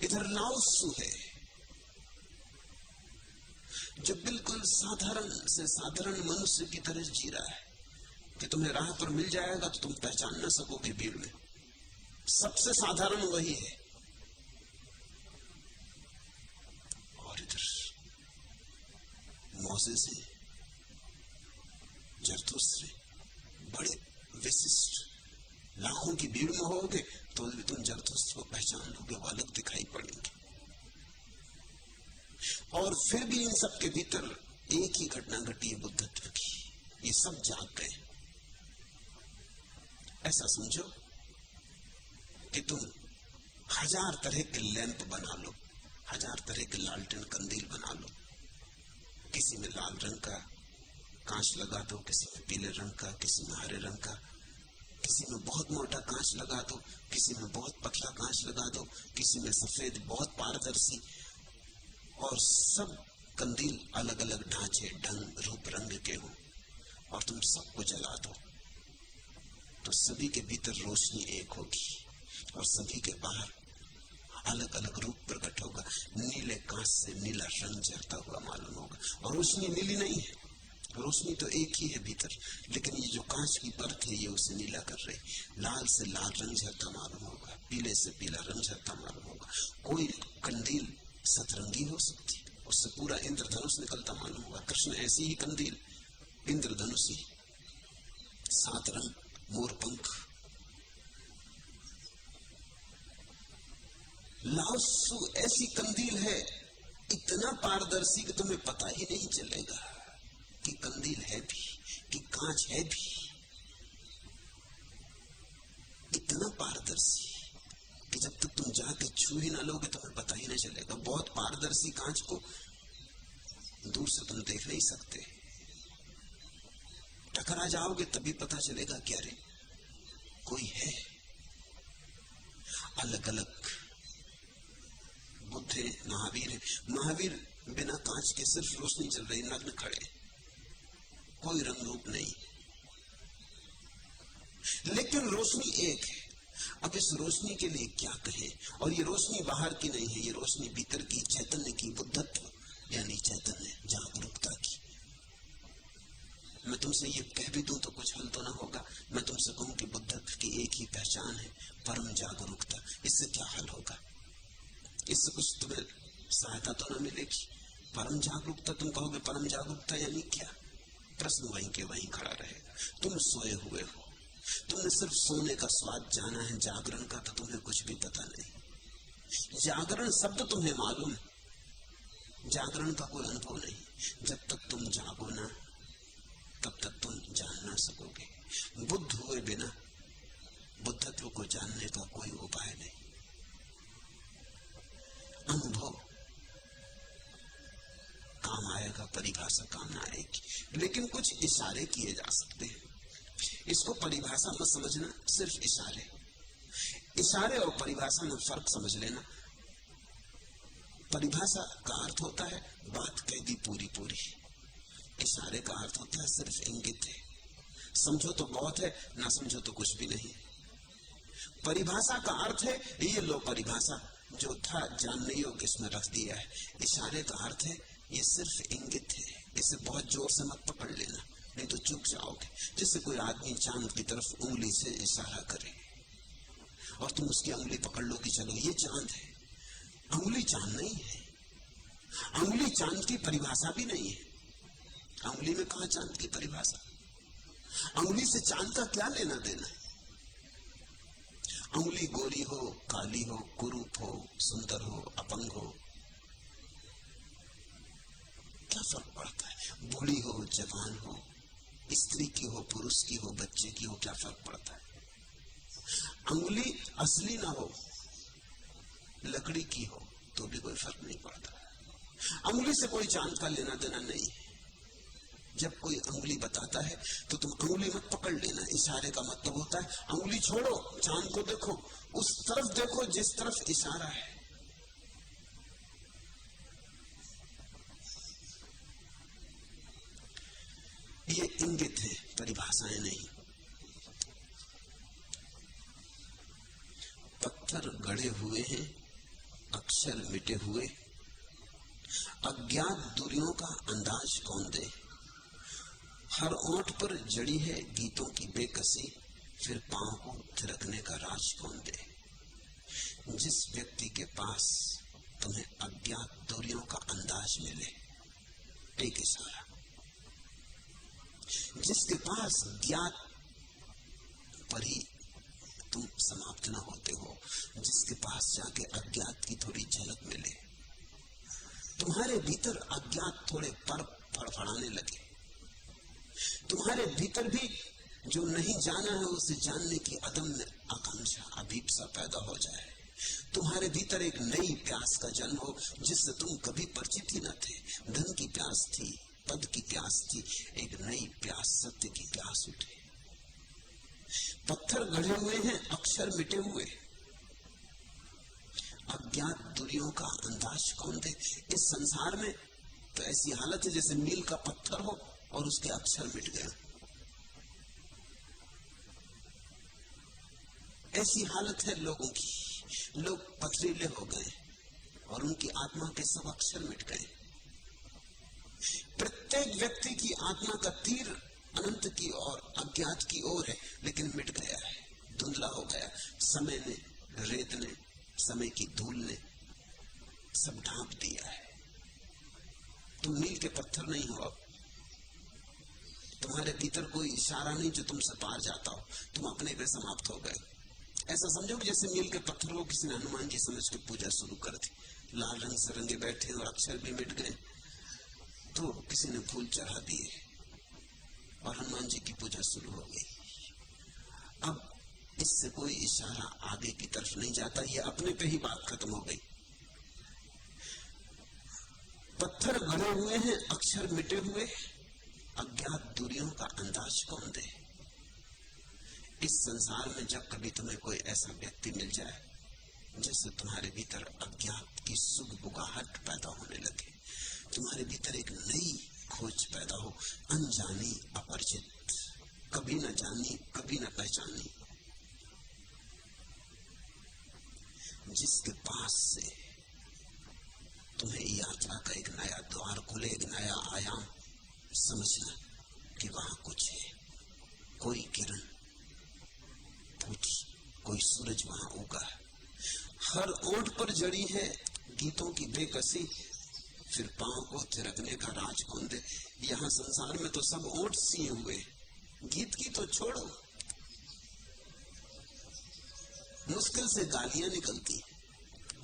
इधर लाओत्सु है जो बिल्कुल साधारण से साधारण मनुष्य की तरह जी रहा है कि तुम्हें राह पर मिल जाएगा तो तुम पहचान न सकोगे भीड़ में। सबसे साधारण वही है। और इधर मोसेस है, जरथुस्त्र, बड़े विशिष्ट। लाखों की भीड़ में होगे तो भी तुम जरथुस्त्र को पहचान लोगे, वो अलग दिखाई पड़ेंगे। और फिर भी इन सब के भीतर एक ही घटना घटी है बुद्धत्व की, ये सब जाग गए। ऐसा समझो कि तुम 1000 तरह के लैंप बना लो, 1000 तरह के लालटेन कंदील बना लो। किसी में लाल रंग का कांच लगा दो, किसी में पीले रंग का, किसी में हरे रंग का, किसी में बहुत मोटा कांच लगा दो, किसी में बहुत पतला कांच लगा दो, किसी में सफेद बहुत पारदर्शी। और सब कंदील अलग अलग ढांचे, ढंग, रूप, रंग के हो, और तुम सबको जला दो तो सभी के भीतर रोशनी एक होगी और सभी के बाहर अलग अलग रूप प्रकट होगा। नीले कांच से नीला रंग झरता हुआ मालूम होगा। और रोशनी नीली नहीं है, रोशनी तो एक ही है भीतर, लेकिन ये जो कांच की परत है ये उसे नीला कर रही। लाल से लाल रंग झरता मालूम होगा, पीले से पीला रंग झरता मालूम होगा। कोई कंदील सतरंगी हो सकती, उससे पूरा इंद्रधनुष निकलता मालूम होगा। कृष्ण ऐसी ही कंदील, इंद्रधनुषी, 7 रंग, मोर पंख। लाओत्सु ऐसी कंदील है, इतना पारदर्शी कि तुम्हें पता ही नहीं चलेगा कि कंदील है भी, कि कांच है भी। इतना पारदर्शी कि जब तक तुम जाके छू ही ना लोगे तुम्हें पता ही नहीं चलेगा। बहुत पारदर्शी कांच को दूर से तुम देख नहीं सकते, टकरा जाओगे तभी पता चलेगा कि अरे कोई है। अलग अलग बुद्ध है, महावीर है। महावीर बिना कांच के सिर्फ रोशनी चल रही, नग्न खड़े, कोई रंग रूप नहीं, लेकिन रोशनी एक है। अब इस रोशनी के लिए क्या कहें? और ये रोशनी बाहर की नहीं है, ये रोशनी भीतर की, चैतन्य की, बुद्धत्व यानी चैतन्य, जागरूकता की। मैं तुमसे ये कह भी दूं तो कुछ हल तो ना होगा। मैं तुमसे कहूं कि बुद्धत्व की एक ही पहचान है, परम जागरूकता। इससे क्या हल होगा? इससे कुछ तुम्हें सहायता तो ना मिलेगी। परम जागरूकता, तुम कहोगे परम जागरूकता यानी क्या? प्रश्न वहीं के वहीं खड़ा रहेगा। तुम सोए हुए हो, तुमने सिर्फ सोने का स्वाद जाना है, जागरण का तो तुम्हें कुछ भी पता नहीं। जागरण शब्द तुम्हें मालूम, जागरण का कोई अनुभव नहीं। जब तक तुम जागो ना तब तक तुम जान ना सकोगे। बुद्ध हुए बिना बुद्धत्व को जानने का कोई उपाय नहीं। अनुभव काम आएगा, परिभाषा काम ना आएगी, लेकिन कुछ इशारे किए जा सकते हैं। इसको परिभाषा मत समझना, सिर्फ इशारे। इशारे और परिभाषा में फर्क समझ लेना। परिभाषा का अर्थ होता है बात कह दी पूरी पूरी, इशारे का अर्थ होता है सिर्फ इंगित है, समझो तो बहुत है, ना समझो तो कुछ भी नहीं। परिभाषा का अर्थ है ये लो परिभाषा, जो था जानने योग्य इसमें रख दिया है। इशारे का अर्थ है ये सिर्फ इंगित है, इसे बहुत जोर से मत पकड़ लेना, नहीं तो चूक जाओगे। जैसे कोई आदमी चांद की तरफ उंगली से इशारा करे और तुम उसकी उंगली पकड़ लो कि चलो ये चांद है। उंगली चांद नहीं है, उंगली चांद की परिभाषा भी नहीं है। उंगली में कहा चांद की परिभाषा? उंगली से चांद का क्या लेना देना? उंगली गोरी हो, काली हो, कुरूप हो, सुंदर हो, अपंग हो, क्या फर्क पड़ता है? बूढ़ी हो, जवान हो, स्त्री की हो, पुरुष की हो, बच्चे की हो, क्या फर्क पड़ता है? उंगली असली ना हो, लकड़ी की हो तो भी कोई फर्क नहीं पड़ता। उंगली से कोई चांद का लेना देना नहीं है। जब कोई उंगली बताता है तो तुम उंगली मत पकड़ लेना। इशारे का मतलब होता है उंगली छोड़ो, चांद को देखो, उस तरफ देखो जिस तरफ इशारा है। ये इंगित है, परिभाषाएं नहीं। पत्थर गढ़े हुए हैं, अक्षर मिटे हुए, अज्ञात दूरियों का अंदाज कौन दे। हर ओंठ पर जड़ी है गीतों की बेकसी, फिर पांव को थिरकने का राज कौन दे। जिस व्यक्ति के पास तुम्हें अज्ञात दूरियों का अंदाज मिले, एक इशारा। जिसके पास ज्ञात पर ही तुम समाप्त न होते हो, जिसके पास जाके अज्ञात की थोड़ी झलक मिले, तुम्हारे भीतर अज्ञात थोड़े पर फड़फड़ाने लगे, तुम्हारे भीतर भी जो नहीं जाना है उसे जानने की अदम्य आकांक्षा, अभीप्सा पैदा हो जाए। तुम्हारे भीतर एक नई प्यास का जन्म हो जिससे तुम कभी परिचित ही न थे। धन की प्यास थी, पद की प्यास थी, एक नई प्यास, सत्य की प्यास उठे। पत्थर गढ़े हुए हैं, अक्षर मिटे हुए, अज्ञात दूरियों का अंदाज कौन दे। इस संसार में तो ऐसी हालत है जैसे मील का पत्थर हो और उसके अक्षर मिट गए। ऐसी हालत है लोगों की, लोग पथरीले हो गए और उनकी आत्मा के सब अक्षर मिट गए। प्रत्येक व्यक्ति की आत्मा का तीर अनंत की और अज्ञात की ओर है, लेकिन मिट गया है, धुंधला हो गया। समय ने, रेत ने, समय की धूल ने सब ढांप दिया है। तुम मील के पत्थर नहीं हो, अब तुम्हारे भीतर कोई इशारा नहीं जो तुमसे पार जाता हो, तुम अपने पे समाप्त हो गए। ऐसा समझो कि जैसे मील के पत्थर को किसी ने हनुमान जी समझ के पूजा शुरू कर दी, लाल रंग से रंगे बैठे और अक्षर भी मिट गए, तो किसी ने फूल चढ़ा दिए और हनुमान जी की पूजा शुरू हो गई। अब इससे कोई इशारा आगे की तरफ नहीं जाता, ये अपने पे ही बात खत्म हो गई। पत्थर गढ़े हुए हैं, अक्षर मिटे हुए, अज्ञात दूरियों का अंदाज कौन दे। इस संसार में जब कभी तुम्हें कोई ऐसा व्यक्ति मिल जाए जैसे तुम्हारे भीतर अज्ञात की सुगबुगाहट पैदा होने लगे, तुम्हारे भीतर एक नई खोज पैदा हो, अनजानी, अपरिचित, कभी न जानी, कभी न पहचानी, जिसके पास से तुम्हें यात्रा का एक नया द्वार खुले, एक नया आयाम, समझना कि वहां कुछ है, कोई किरण फूटी, कोई सूरज वहां उगा है। हर ओंठ पर जड़ी है गीतों की बेकसी, फिर पांव को थिरकने का राज कौन दे। यहां संसार में तो सब ओंठ सिए हुए, गीत की तो छोड़ो, मुश्किल से गालियां निकलती,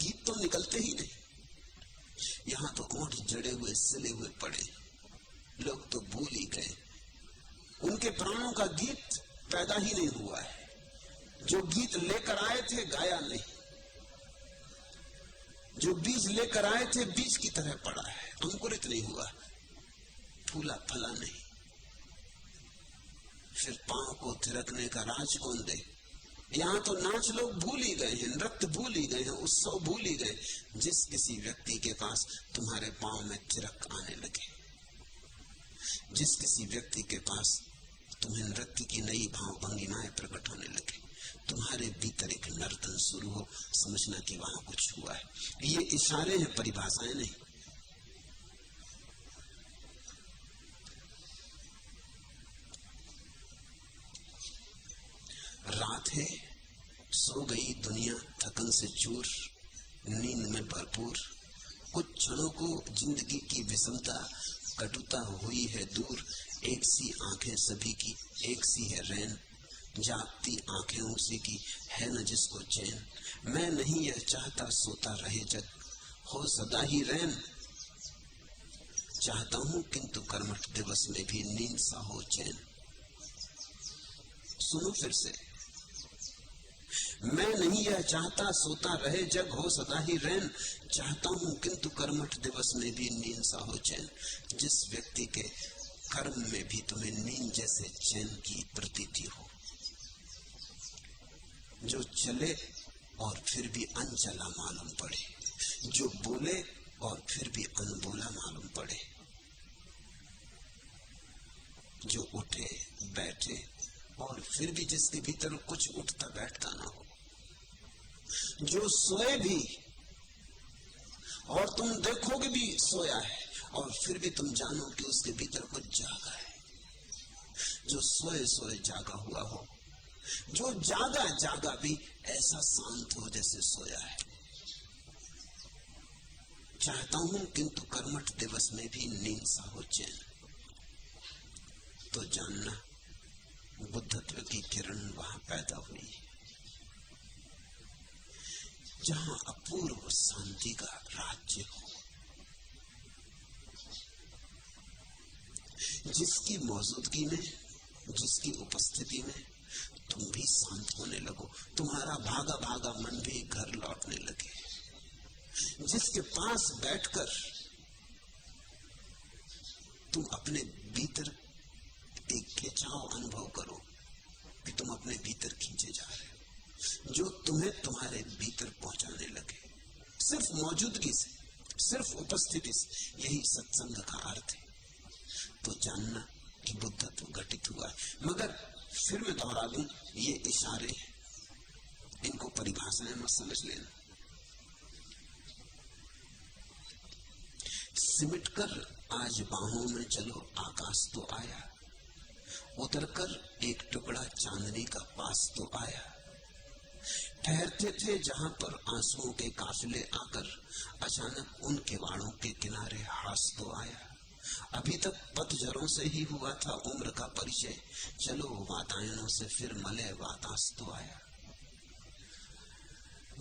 गीत तो निकलते ही नहीं। यहां तो ओंठ जड़े हुए सिले हुए पड़े, लोग तो भूल ही गए, उनके प्राणों का गीत पैदा ही नहीं हुआ है। जो गीत लेकर आए थे गाया नहीं, जो बीज लेकर आए थे बीज की तरह पड़ा है, अंकुरित नहीं हुआ, फूला फला नहीं। फिर पांव को थिरकने का राज कौन दे? यहां तो नाच लोग भूल ही गए हैं, नृत्य भूल ही गए हैं, उत्सव भूल ही गए। जिस किसी व्यक्ति के पास तुम्हारे पांव में थिरक आने लगे, जिस किसी व्यक्ति के पास तुम्हें नृत्य की नई भाव भंगिमाएं प्रकट होने लगे, तुम्हारे भीतर एक नर्तन शुरू हो, समझना कि वहां कुछ हुआ है। ये इशारे हैं, परिभाषाएं नहीं। रात है, सो गई दुनिया थकन से चूर, नींद में भरपूर। कुछ क्षणों को जिंदगी की विषमता कटुता हुई है दूर। एक सी आंखें सभी की, एक सी है रैन, जागती आंखें उसी की, है न जिसको चैन। मैं नहीं यह चाहता सोता रहे जग, हो सदा ही रैन। चाहता हूं किंतु कर्मठ दिवस में भी नींद सा हो चैन। सुनो फिर से, मैं नहीं यह चाहता सोता रहे जग, हो सदा ही रैन। चाहता हूं किंतु कर्मठ दिवस में भी नींद सा हो चैन। जिस व्यक्ति के कर्म में भी तुम्हें नींद जैसे चैन की प्रतीति हो, जो चले और फिर भी अनचला मालूम पड़े, जो बोले और फिर भी अनबोला मालूम पड़े, जो उठे बैठे और फिर भी जिसके भीतर कुछ उठता बैठता ना हो, जो सोए भी और तुम देखोगे भी सोया है और फिर भी तुम जानो कि उसके भीतर कुछ जागा है, जो सोए सोए जागा हुआ हो, जो जागा जागा भी ऐसा शांत हो जैसे सोया है। चाहता हूं किंतु कर्मठ दिवस में भी नींद सा हो चैन। तो जानना बुद्धत्व की किरण वहां पैदा हुई, जहां अपूर्व शांति का राज्य हो, जिसकी मौजूदगी में, जिसकी उपस्थिति में तुम भी शांत होने लगो, तुम्हारा भागा भागा मन भी घर लौटने लगे, जिसके पास बैठकर तुम अपने भीतर एक खिंचाव अनुभव करो कि तुम अपने भीतर खींचे जा रहे हो, जो तुम्हें तुम्हारे भीतर पहुंचाने लगे, सिर्फ मौजूदगी से, सिर्फ उपस्थिति से। यही सत्संग का अर्थ है। तो जानना कि बुद्धत्व घटित हुआ है। मगर फिर मैं दोहरा दूं, ये इशारे हैं, इनको परिभाषाएं मत समझ लेना। सिमटकर आज बाहों में चलो आकाश तो आया, उतरकर एक टुकड़ा चांदनी का पास तो आया। ठहरते थे जहां पर आंसुओं के काफिले आकर, अचानक उन किवाड़ों के किनारे हास तो आया। अभी तक पतझड़ों से ही हुआ था उम्र का परिचय, चलो वातायनों से फिर मले वातास तो आया।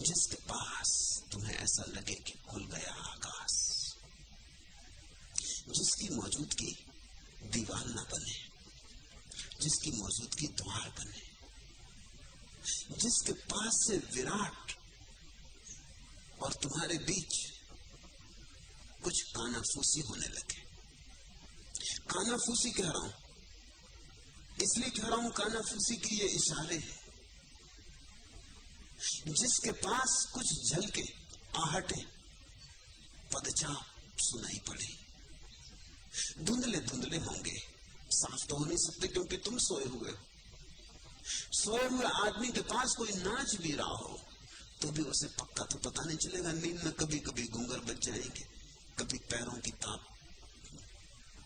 जिसके पास तुम्हें ऐसा लगे कि खुल गया आकाश, जिसकी मौजूदगी दीवार न बने, जिसकी मौजूदगी द्वार बने, जिसके पास से विराट और तुम्हारे बीच कुछ कानाफूसी होने लगे। कानाफूसी कह रहा हूं, इसलिए कह रहा हूं कानाफूसी की ये इशारे हैं। जिसके पास कुछ झलके, आहटे, पदचाप सुनाई पड़े, धुंधले धुंधले होंगे, साफ तो हो नहीं सकते क्योंकि तुम सोए हुए हो। सोए हुए आदमी के पास कोई नाच भी रहा हो तो भी उसे पक्का तो पता नहीं चलेगा। नींद में कभी कभी घूंगर बज जाएंगे, कभी पैरों की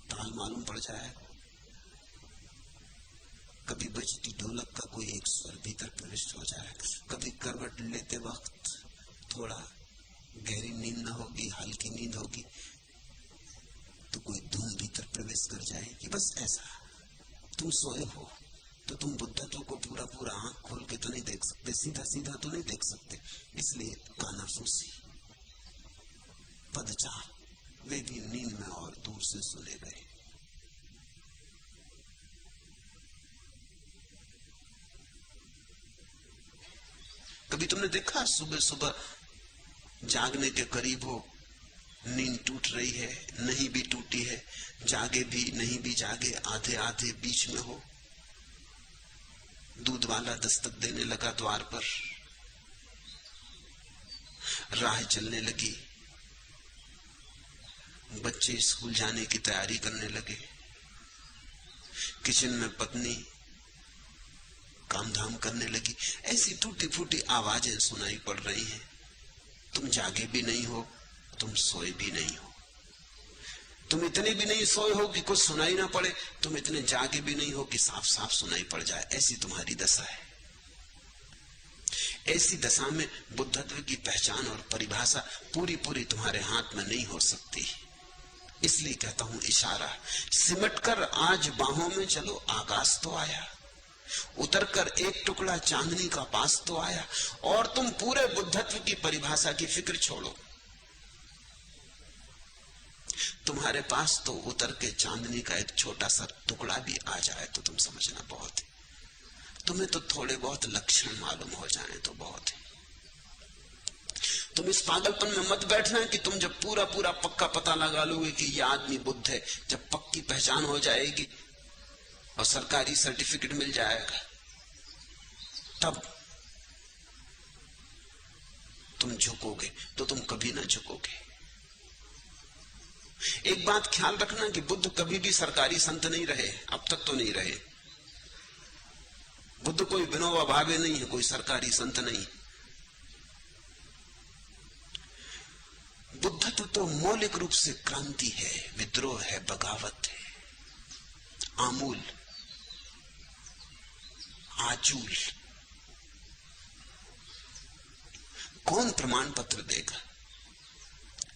ताल मालूम पड़ जाए, कभी बजती ढोलक का कोई एक स्वर भीतर प्रविष्ट हो जाए, कभी करवट लेते वक्त थोड़ा गहरी नींद ना होगी, हल्की नींद होगी, तो कोई धूम भीतर प्रवेश कर जाएगी। बस ऐसा तुम सोए हो तो तुम बुद्धत्व को पूरा पूरा आंख खोल के तो नहीं देख सकते, सीधा सीधा तो नहीं देख सकते, इसलिए कानाफूसी। पदचाल, वे भी नींद में और दूर से सुने गए। कभी तुमने देखा सुबह सुबह जागने के करीब हो, नींद टूट रही है, नहीं भी टूटी है, जागे भी नहीं भी जागे, आधे आधे बीच में हो, दूध वाला दस्तक देने लगा द्वार पर, राह चलने लगी, बच्चे स्कूल जाने की तैयारी करने लगे, किचन में पत्नी काम धाम करने लगी, ऐसी टूटी फूटी आवाजें सुनाई पड़ रही हैं। तुम जागे भी नहीं हो, तुम सोए भी नहीं हो, तुम इतने भी नहीं सोए हो कि कुछ सुनाई ना पड़े, तुम इतने जागे भी नहीं हो कि साफ साफ सुनाई पड़ जाए। ऐसी तुम्हारी दशा है। ऐसी दशा में बुद्धत्व की पहचान और परिभाषा पूरी पूरी तुम्हारे हाथ में नहीं हो सकती। इसलिए कहता हूं, इशारा सिमट कर आज बाहों में चलो, आकाश तो आया, उतरकर एक टुकड़ा चांदनी का पास तो आया। और तुम पूरे बुद्धत्व की परिभाषा की फिक्र छोड़ो, तुम्हारे पास तो उतर के चांदनी का एक छोटा सा टुकड़ा भी आ जाए तो तुम समझना बहुत है। तुम्हें तो थोड़े बहुत लक्षण मालूम हो जाए तो बहुत है। तुम इस पागलपन में मत बैठना कि तुम जब पूरा पूरा पक्का पता लगा लोगे कि यह आदमी बुद्ध है, जब पक्की पहचान हो जाएगी और सरकारी सर्टिफिकेट मिल जाएगा, तब तुम झुकोगे। तो तुम कभी ना झुकोगे। एक बात ख्याल रखना कि बुद्ध कभी भी सरकारी संत नहीं रहे, अब तक तो नहीं रहे। बुद्ध कोई विनोबा भावे नहीं है, कोई सरकारी संत नहीं। बुद्धत्व तो मौलिक रूप से क्रांति है, विद्रोह है, बगावत है, आमूल, आचूल। कौन प्रमाण पत्र देगा?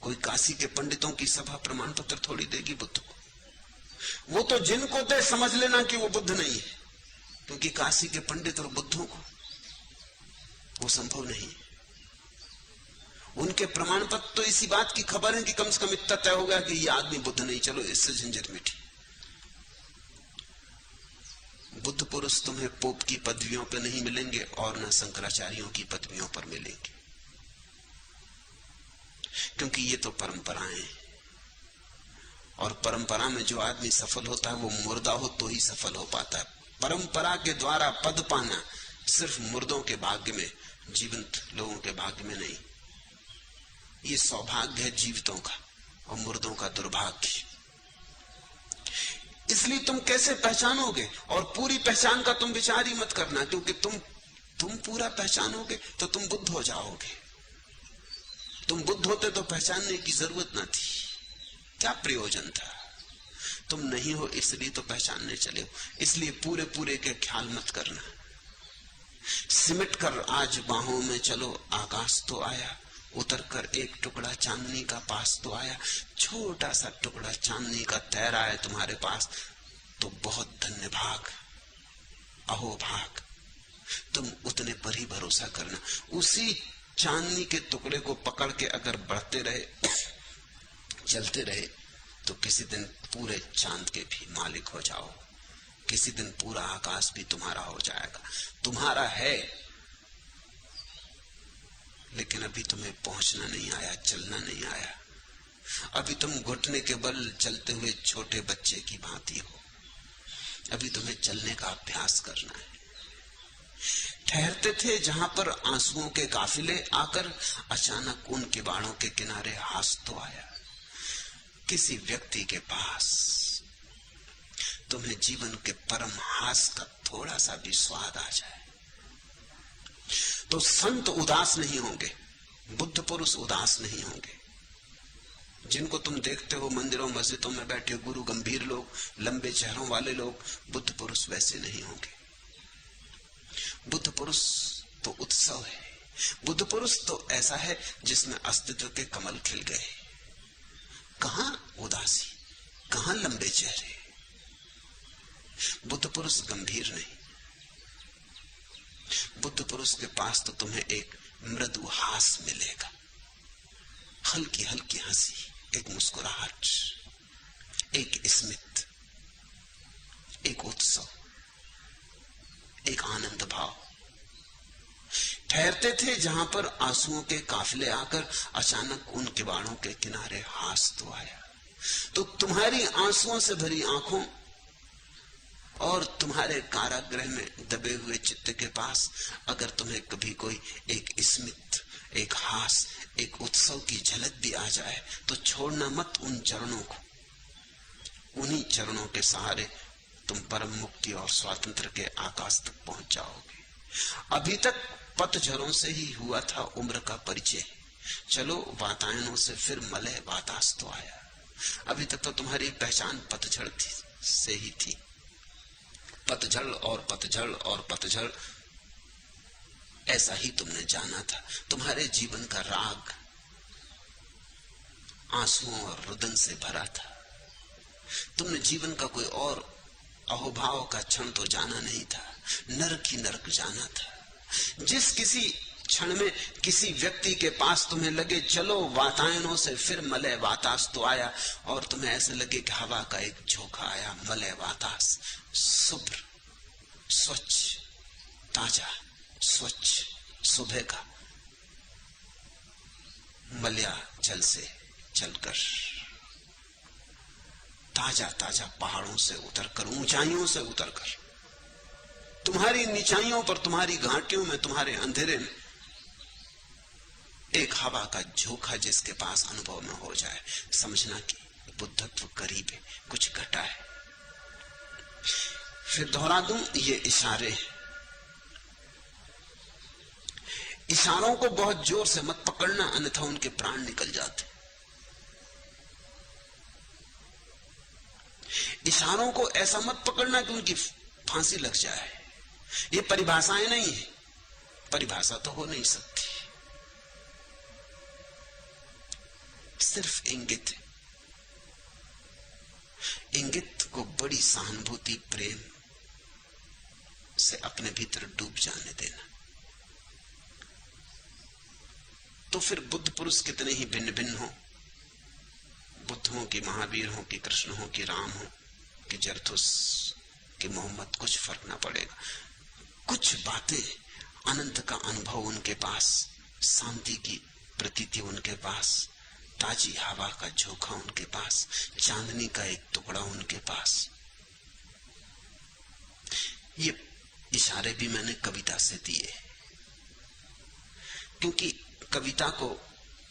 कोई काशी के पंडितों की सभा प्रमाण पत्र थोड़ी देगी बुद्ध को। वो तो जिनको दे समझ लेना कि वो बुद्ध नहीं है, क्योंकि काशी के पंडित और बुद्धों को वो संभव नहीं। उनके प्रमाण पत्र तो इसी बात की खबर है कि कम से कम इतना तय हो गया कि ये आदमी बुद्ध नहीं, चलो इससे झंझट मिटी। बुद्ध पुरुष तुम्हें पोप की पदवियों पर नहीं मिलेंगे और न शंकराचार्यों की पदवियों पर मिलेंगे, क्योंकि ये तो परंपराएं हैं। और परंपरा में जो आदमी सफल होता है वो मुर्दा हो तो ही सफल हो पाता है। परंपरा के द्वारा पद पाना सिर्फ मुर्दों के भाग्य में, जीवंत लोगों के भाग्य में नहीं। ये सौभाग्य है जीवितों का और मुर्दों का दुर्भाग्य। इसलिए तुम कैसे पहचानोगे? और पूरी पहचान का तुम विचार ही मत करना, क्योंकि तुम पूरा पहचानोगे तो तुम बुद्ध हो जाओगे। तुम बुद्ध होते तो पहचानने की जरूरत न थी, क्या प्रयोजन था? तुम नहीं हो इसलिए तो पहचानने चले हो। इसलिए पूरे पूरे के ख्याल मत करना। सिमट कर आज बाहों में चलो, आकाश तो आया, उतर कर एक टुकड़ा चांदनी का पास तो आया। छोटा सा टुकड़ा चांदनी का तैरा है तुम्हारे पास तो बहुत धन्य भाग, अहो भाग। तुम उतने पर ही भरोसा करना। उसी चांदनी के टुकड़े को पकड़ के अगर बढ़ते रहे, चलते रहे, तो किसी दिन पूरे चांद के भी मालिक हो जाओ। किसी दिन पूरा आकाश भी तुम्हारा हो जाएगा। तुम्हारा है, लेकिन अभी तुम्हें पहुंचना नहीं आया, चलना नहीं आया। अभी तुम घुटने के बल चलते हुए छोटे बच्चे की भांति हो। अभी तुम्हें चलने का अभ्यास करना है। ठहरते थे जहां पर आंसुओं के काफिले, आकर अचानक उन किवाड़ों के किनारे हास तो आया। किसी व्यक्ति के पास तुम्हें जीवन के परम हास का थोड़ा सा भी स्वाद आ जाए तो संत उदास नहीं होंगे, बुद्ध पुरुष उदास नहीं होंगे। जिनको तुम देखते हो मंदिरों मस्जिदों में बैठे गुरु गंभीर लोग, लंबे चेहरों वाले लोग, बुद्ध पुरुष वैसे नहीं होंगे। बुद्ध पुरुष तो उत्सव है। बुद्ध पुरुष तो ऐसा है जिसमें अस्तित्व के कमल खिल गए। कहां उदासी, कहां लंबे चेहरे। बुद्ध पुरुष गंभीर नहीं। बुद्ध पुरुष के पास तो तुम्हें एक मृदु हास मिलेगा। हल्की हल्की हंसी, एक मुस्कुराहट, एक स्मित, एक उत्सव, एक आनंद भाव। ठहरते थे जहां पर आंसुओं के काफिले आकर अचानक उन किवाड़ों के किनारे हास तो आया। तो तुम्हारी आंसुओं से भरी आंखों और तुम्हारे कारागृह में दबे हुए चित्त के पास अगर तुम्हें कभी कोई एक स्मित, एक हास, एक उत्सव की झलक भी आ जाए तो छोड़ना मत उन चरणों को। उन्हीं चरणों के सहारे तुम परम मुक्ति और स्वातंत्र के आकाश तक पहुंच जाओगे। अभी तक पतझड़ों से ही हुआ था उम्र का परिचय, चलो वातायनों से फिर मलय वातास तो आया। अभी तक तो तुम्हारी पहचान पतझड़ थी से ही थी, पतझड़ और पतझड़ और पतझड़, ऐसा ही तुमने जाना था। तुम्हारे जीवन का राग आंसुओं और रुदन से भरा था। तुमने जीवन का कोई और अहोभाव का क्षण तो जाना नहीं था, नरक ही नरक जाना था। जिस किसी क्षण में किसी व्यक्ति के पास तुम्हें लगे चलो वातायनों से फिर मलय वातास तो आया, और तुम्हें ऐसे लगे कि हवा का एक झोंका आया, मलय वातास, शुभ्र, स्वच्छ, ताजा, स्वच्छ सुबह का मलया जल से चलकर, ताजा ताजा पहाड़ों से उतरकर, ऊंचाइयों से उतरकर, तुम्हारी नीचाइयों पर, तुम्हारी घाटियों में, तुम्हारे अंधेरे में एक हवा का झोंका जिसके पास अनुभव में हो जाए, समझना कि बुद्धत्व करीब है, कुछ घटा है। फिर दोहरा दूं ये इशारे, इशारों को बहुत जोर से मत पकड़ना, अन्यथा उनके प्राण निकल जाते। इशारों को ऐसा मत पकड़ना कि उनकी फांसी लग जाए। ये परिभाषाएं नहीं है, परिभाषा तो हो नहीं सकती, सिर्फ इंगित है। इंगित को बड़ी सहानुभूति, प्रेम से अपने भीतर डूब जाने देना। तो फिर बुद्ध पुरुष कितने ही भिन्न भिन्न हो, बुद्ध हो कि महावीर हो कि कृष्ण हो कि राम हो कि जरथुस कि मोहम्मद, कुछ फर्क ना पड़ेगा। कुछ बातें, अनंत का अनुभव उनके पास, शांति की प्रतीति उनके पास, ताजी हवा का झोंका उनके पास, चांदनी का एक टुकड़ा उनके पास। ये इशारे भी मैंने कविता से दिए, क्योंकि कविता को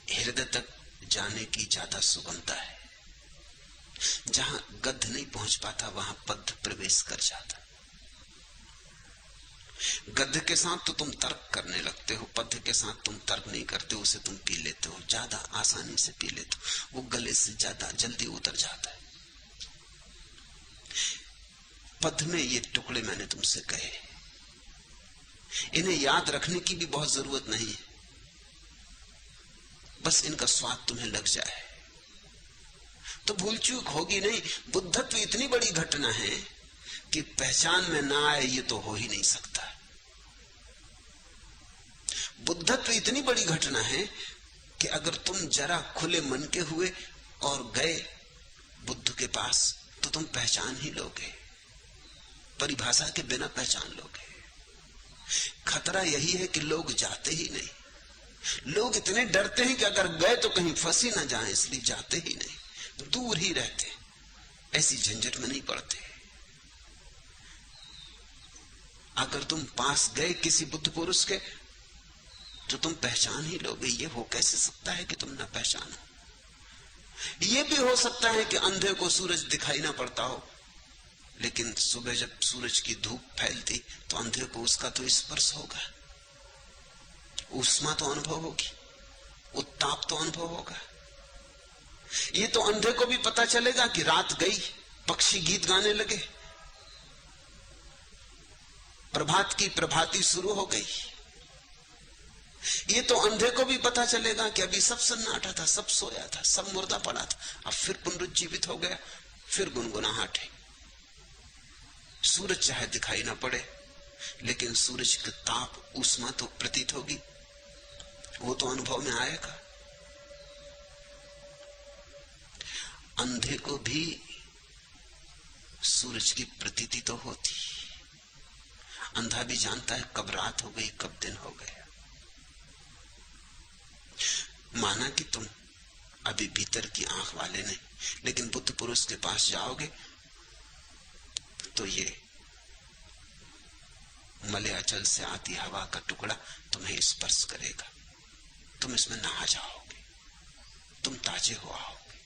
हृदय तक जाने की ज्यादा सुगमता है। जहां गद्य नहीं पहुंच पाता वहां पद्य प्रवेश कर जाता। गद्य के साथ तो तुम तर्क करने लगते हो, पद्य के साथ तुम तर्क नहीं करते, उसे तुम पी लेते हो, ज्यादा आसानी से पी लेते हो, वो गले से ज्यादा जल्दी उतर जाता है। पद्य में ये टुकड़े मैंने तुमसे कहे, इन्हें याद रखने की भी बहुत जरूरत नहीं है, बस इनका स्वाद तुम्हें लग जाए तो भूल चूक होगी नहीं। बुद्धत्व इतनी बड़ी घटना है कि पहचान में ना आए ये तो हो ही नहीं सकता। बुद्धत्व इतनी बड़ी घटना है कि अगर तुम जरा खुले मन के हुए और गए बुद्ध के पास तो तुम पहचान ही लोगे, परिभाषा के बिना पहचान लोगे। खतरा यही है कि लोग जाते ही नहीं। लोग इतने डरते हैं कि अगर गए तो कहीं फंस ही ना जाए, इसलिए जाते ही नहीं, दूर ही रहते, ऐसी झंझट में नहीं पड़ते। अगर तुम पास गए किसी बुद्ध पुरुष के तो तुम पहचान ही लोगे। ये हो कैसे सकता है कि तुम ना पहचानो। ये भी हो सकता है कि अंधे को सूरज दिखाई ना पड़ता हो, लेकिन सुबह जब सूरज की धूप फैलती तो अंधे को उसका तो स्पर्श होगा, उष्मा तो अनुभव होगी, उत्ताप तो अनुभव होगा। ये तो अंधे को भी पता चलेगा कि रात गई, पक्षी गीत गाने लगे, प्रभात की प्रभाती शुरू हो गई। ये तो अंधे को भी पता चलेगा कि अभी सब सन्नाटा था, सब सोया था, सब मुर्दा पड़ा था, अब फिर पुनरुज्जीवित हो गया, फिर गुनगुनाहट है। सूरज चाहे दिखाई ना पड़े, लेकिन सूरज के ताप, उष्मा तो प्रतीत होगी, वो तो अनुभव में आएगा। अंधे को भी सूरज की प्रतीति तो होती। अंधा भी जानता है कब रात हो गई, कब दिन हो गया। माना कि तुम अभी भीतर की आंख वाले नहीं, लेकिन बुद्ध पुरुष के पास जाओगे तो ये मलयाचल से आती हवा का टुकड़ा तुम्हें स्पर्श करेगा। तुम इसमें नहा जाओगे, तुम ताजे हो आओगे।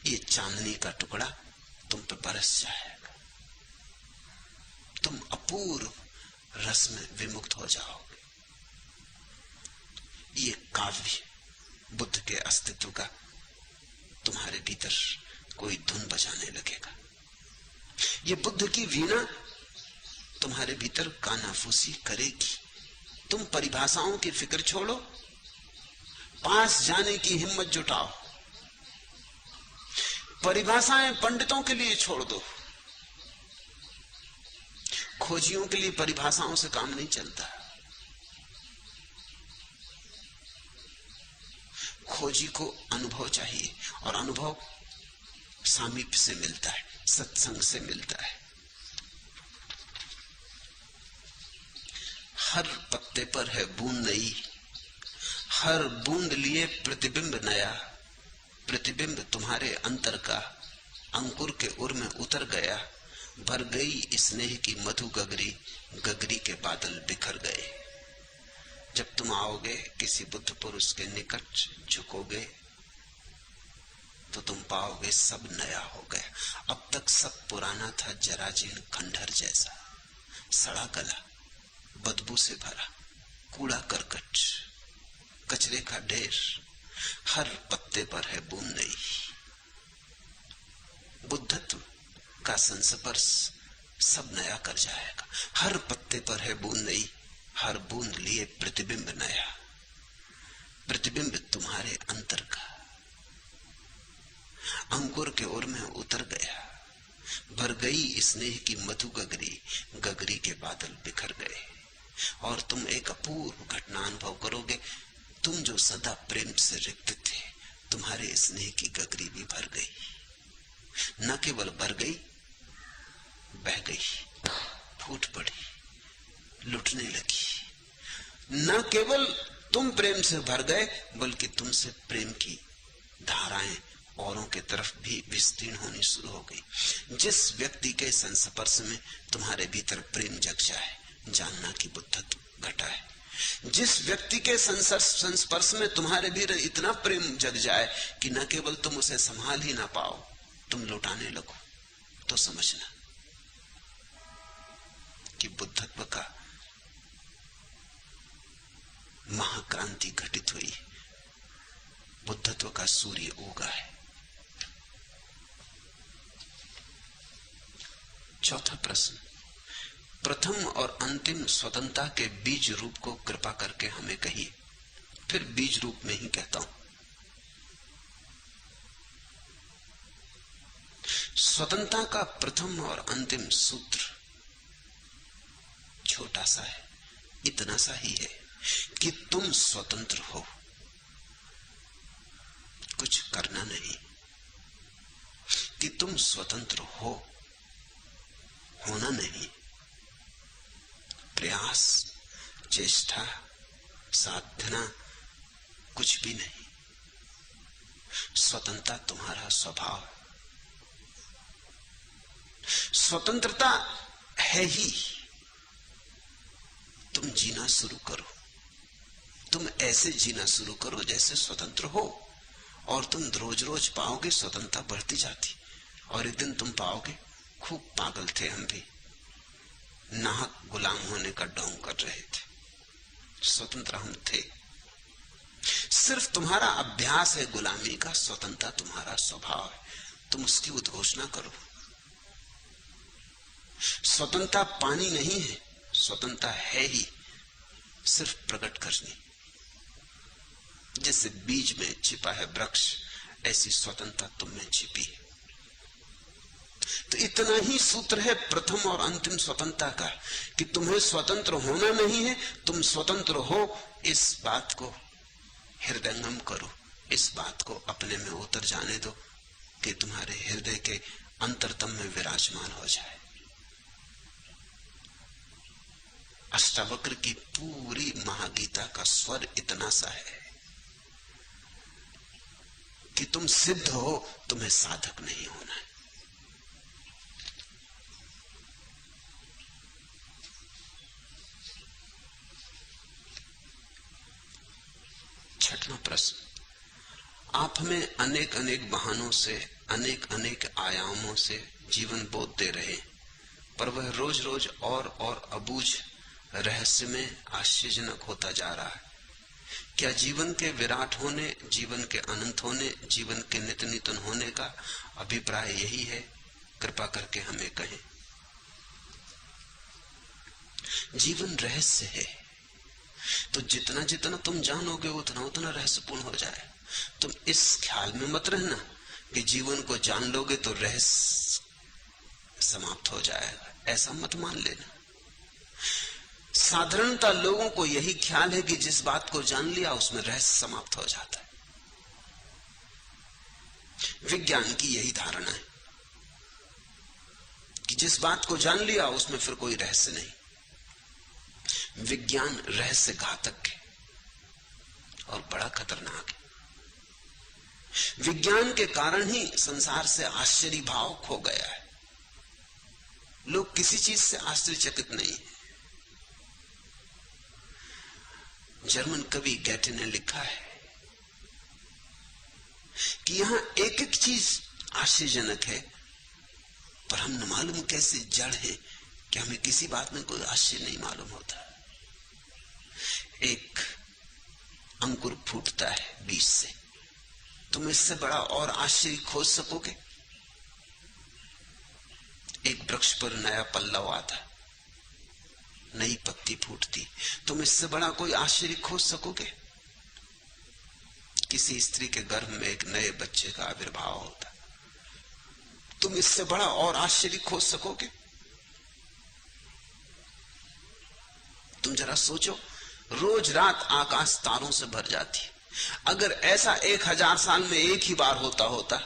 ये चांदनी का टुकड़ा तुम पे बरस जाएगा, तुम अपूर्व रस में विमुक्त हो जाओगे। ये काव्य बुद्ध के अस्तित्व का तुम्हारे भीतर कोई धुन बजाने लगेगा। ये बुद्ध की वीणा तुम्हारे भीतर कानाफूसी करेगी। तुम परिभाषाओं की फिक्र छोड़ो, पास जाने की हिम्मत जुटाओ। परिभाषाएं पंडितों के लिए छोड़ दो, खोजियों के लिए परिभाषाओं से काम नहीं चलता। खोजी को अनुभव चाहिए, और अनुभव सामीप्य से मिलता है, सत्संग से मिलता है। हर पत्ते पर है बूंद नई, हर बूंद लिए प्रतिबिंब नया। प्रतिबिंब तुम्हारे अंतर का अंकुर के उर में उतर गया। भर गई स्नेह की मधु गगरी, गगरी के बादल बिखर गए। जब तुम आओगे, किसी बुद्ध पुरुष के निकट झुकोगे, तो तुम पाओगे सब नया हो गया। अब तक सब पुराना था, जराजीर्ण खंडहर जैसा, सड़ा गला, बदबू से भरा, कूड़ा करकट, कचरे का ढेर। हर पत्ते पर है बूंद नई। बुद्धत्व का संस्पर्श सब नया कर जाएगा। हर पत्ते पर है बूंद नई, हर बूंद लिए प्रतिबिंब नया। प्रतिबिंब तुम्हारे अंतर का अंकुर के ओर में उतर गया। भर गई स्नेह की मधु गगरी, गगरी के बादल बिखर गए। और तुम एक अपूर्व घटना अनुभव करोगे। तुम जो सदा प्रेम से रिक्त थे, तुम्हारे स्नेह की गगरी भी भर गई। न केवल भर गई, बह गई, फूट पड़ी, लुटने लगी। न केवल तुम प्रेम से भर गए, बल्कि तुमसे प्रेम की धाराएं औरों के तरफ भी विस्तीर्ण होनी शुरू हो गई। जिस व्यक्ति के संस्पर्श में तुम्हारे भीतर प्रेम जग जाए, जानना कि बुद्धत्व घटा है। जिस व्यक्ति के संस्पर्श में तुम्हारे भीतर इतना प्रेम जग जाए कि न केवल तुम उसे संभाल ही ना पाओ, तुम लौटाने लगो, तो समझना कि बुद्धत्व का महाक्रांति घटित हुई। बुद्धत्व का सूर्य उगा है। चौथा प्रश्न, प्रथम और अंतिम स्वतंत्रता के बीज रूप को कृपा करके हमें कहिए। फिर बीज रूप में ही कहता हूं। स्वतंत्रता का प्रथम और अंतिम सूत्र छोटा सा है, इतना सा ही है कि तुम स्वतंत्र हो, कुछ करना नहीं। कि तुम स्वतंत्र हो, होना नहीं। प्रयास, चेष्टा, साधना कुछ भी नहीं। स्वतंत्रता तुम्हारा स्वभाव है। स्वतंत्रता है ही। तुम जीना शुरू करो। तुम ऐसे जीना शुरू करो जैसे स्वतंत्र हो, और तुम रोज रोज पाओगे स्वतंत्रता बढ़ती जाती। और एक दिन तुम पाओगे खूब पागल थे हम भी, नाहक गुलाम होने का ढोंग कर रहे थे, स्वतंत्र हम थे। सिर्फ तुम्हारा अभ्यास है गुलामी का, स्वतंत्रता तुम्हारा स्वभाव है। तुम उसकी उद्घोषणा करो। स्वतंत्रता पानी नहीं है, स्वतंत्रता है ही, सिर्फ प्रकट करनी। जैसे बीज में छिपा है वृक्ष, ऐसी स्वतंत्रता तुम में छिपी है। तो इतना ही सूत्र है प्रथम और अंतिम स्वतंत्रता का, कि तुम्हें स्वतंत्र होना नहीं है, तुम स्वतंत्र हो। इस बात को हृदयंगम करो, इस बात को अपने में उतर जाने दो कि तुम्हारे हृदय के अंतरतम में विराजमान हो जाए। अष्टावक्र की पूरी महागीता का स्वर इतना सा है कि तुम सिद्ध हो, तुम्हें साधक नहीं होना है। छठवां प्रश्न, आप हमें अनेक अनेक बहानों से, अनेक अनेक आयामों से जीवन बोध दे रहे, पर वह रोज रोज और अबूझ रहस्य में आश्चर्यजनक होता जा रहा है। क्या जीवन के विराट होने, जीवन के अनंत होने, जीवन के नित्य नूतन होने का अभिप्राय यही है? कृपा करके हमें कहें। जीवन रहस्य है, तो जितना जितना तुम जानोगे उतना उतना रहस्यपूर्ण हो जाए। तुम इस ख्याल में मत रहना कि जीवन को जान लोगे तो रहस्य समाप्त हो जाएगा, ऐसा मत मान लेना। साधारणता लोगों को यही ख्याल है कि जिस बात को जान लिया उसमें रहस्य समाप्त हो जाता है। विज्ञान की यही धारणा है कि जिस बात को जान लिया उसमें फिर कोई रहस्य नहीं। विज्ञान रहस्य घातक है और बड़ा खतरनाक है। विज्ञान के कारण ही संसार से आश्चर्य भाव खो गया है। लोग किसी चीज से आश्चर्यचकित नहीं है। जर्मन कवि गैटे ने लिखा है कि यहां एक एक चीज आश्चर्यजनक है, पर हम न मालूम कैसे जड़ है कि हमें किसी बात में कोई आश्चर्य नहीं मालूम होता। एक अंकुर फूटता है बीज से, तुम इससे बड़ा और आश्चर्य खोज सकोगे? एक वृक्ष पर नया पल्लव आता, नई पत्ती फूटती, तुम इससे बड़ा कोई आश्चर्य खोज सकोगे? किसी स्त्री के गर्भ में एक नए बच्चे का आविर्भाव होता, तुम इससे बड़ा और आश्चर्य खोज सकोगे? तुम जरा सोचो, रोज रात आकाश तारों से भर जाती। अगर ऐसा 1000 साल में एक ही बार होता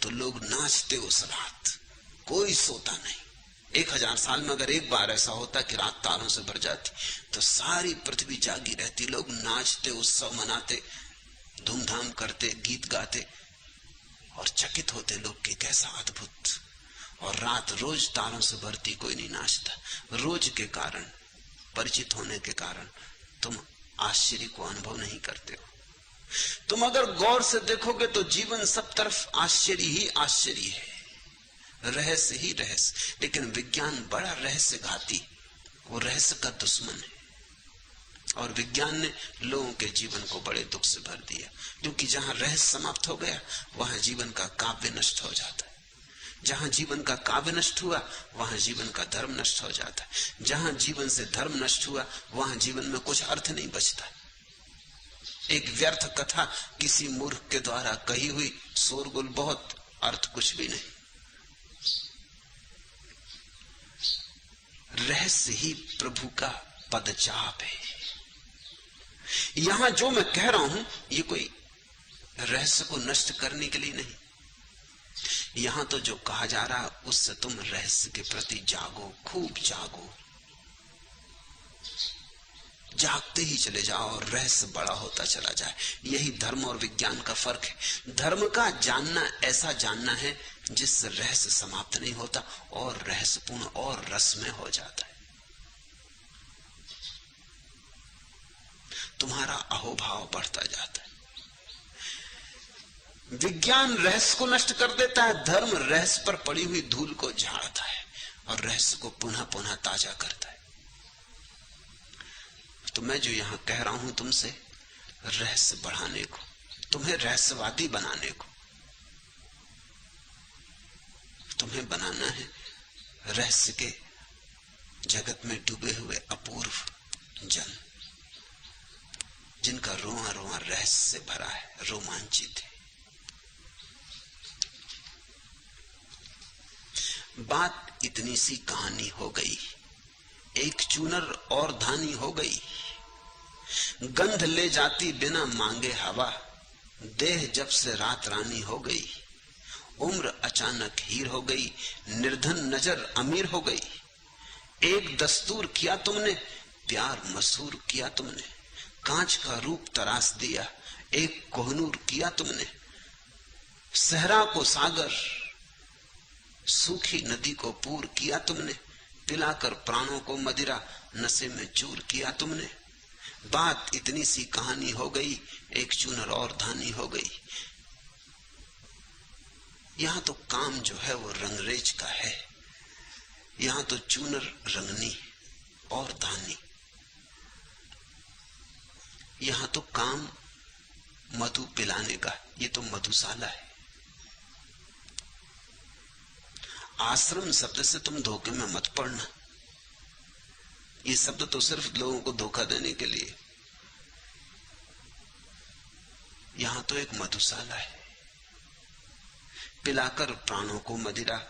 तो लोग नाचते उस रात, कोई सोता नहीं। 1000 साल में अगर एक बार ऐसा होता कि रात तारों से भर जाती तो सारी पृथ्वी जागी रहती, लोग नाचते, उत्सव मनाते, धूमधाम करते, गीत गाते और चकित होते लोग कि कैसा अद्भुत। और रात रोज तारों से भरती, कोई नहीं नाचता। रोज के कारण, परिचित होने के कारण तुम आश्चर्य को अनुभव नहीं करते हो। तुम अगर गौर से देखोगे तो जीवन सब तरफ आश्चर्य ही आश्चर्य है, रहस्य ही रहस्य। लेकिन विज्ञान बड़ा रहस्य घाती, वो रहस्य का दुश्मन है। और विज्ञान ने लोगों के जीवन को बड़े दुख से भर दिया, क्योंकि जहां रहस्य समाप्त हो गया वहां जीवन का काव्य नष्ट हो जाता है। जहां जीवन का काव्य नष्ट हुआ वहां जीवन का धर्म नष्ट हो जाता है। जहां जीवन से धर्म नष्ट हुआ वहां जीवन में कुछ अर्थ नहीं बचता। एक व्यर्थ कथा किसी मूर्ख के द्वारा कही हुई, शोरगुल बहुत, अर्थ कुछ भी नहीं। रहस्य ही प्रभु का पदचाप है। यहां जो मैं कह रहा हूं ये कोई रहस्य को नष्ट करने के लिए नहीं। यहां तो जो कहा जा रहा है उससे तुम रहस्य के प्रति जागो, खूब जागो, जागते ही चले जाओ और रहस्य बड़ा होता चला जाए। यही धर्म और विज्ञान का फर्क है। धर्म का जानना ऐसा जानना है जिससे रहस्य समाप्त नहीं होता और रहस्यपूर्ण और रसमय हो जाता है। तुम्हारा अहोभाव बढ़ता जाता है। विज्ञान रहस्य को नष्ट कर देता है, धर्म रहस्य पर पड़ी हुई धूल को झाड़ता है और रहस्य को पुनः पुनः ताजा करता है। तो मैं जो यहां कह रहा हूं तुमसे, रहस्य बढ़ाने को, तुम्हें रहस्यवादी बनाने को, तुम्हें बनाना है रहस्य के जगत में डूबे हुए अपूर्व जन, जिनका रोआ रोआ रहस्य से भरा है, रोमांचित है। बात इतनी सी कहानी हो गई, एक चूनर और धानी हो गई। गंध ले जाती बिना मांगे हवा, देह जब से रात रानी हो गई। उम्र अचानक हीर हो गई, निर्धन नजर अमीर हो गई। एक दस्तूर किया तुमने, प्यार मशहूर किया तुमने। कांच का रूप तराश दिया, एक कोहनूर किया तुमने। सहरा को सागर, सूखी नदी को पूर किया तुमने। पिलाकर प्राणों को मदिरा, नशे में चूर किया तुमने। बात इतनी सी कहानी हो गई, एक चूनर और धानी हो गई। यहां तो काम जो है वो रंगरेज का है, यहां तो चूनर रंगनी और धानी। यहां तो काम मधु पिलाने का, ये तो मधुशाला है। आश्रम शब्द से तुम धोखे में मत पड़ना, ये शब्द तो सिर्फ लोगों को धोखा देने के लिए। यहां तो एक मधुशाला है। पिलाकर प्राणों को मदिरा,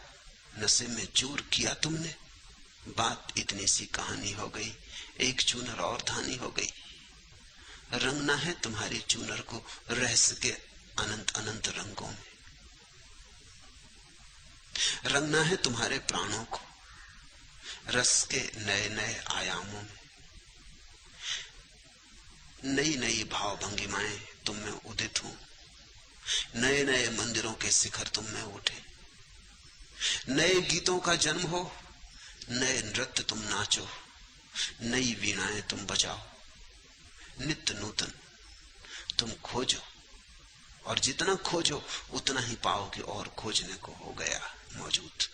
नशे में चूर किया तुमने। बात इतनी सी कहानी हो गई, एक चूनर और धानी हो गई। रंगना है तुम्हारी चूनर को रहस्य के अनंत अनंत रंगों में। रंगना है तुम्हारे प्राणों को रस के नए नए आयामों में। नई नई भाव भंगिमाएं तुम में उदित हो, नए नए मंदिरों के शिखर तुम में उठे। नए गीतों का जन्म हो, नए नृत्य तुम नाचो, नई वीणाएं तुम बजाओ। नित्य नूतन तुम खोजो, और जितना खोजो उतना ही पाओगे और खोजने को हो गया मौजूद।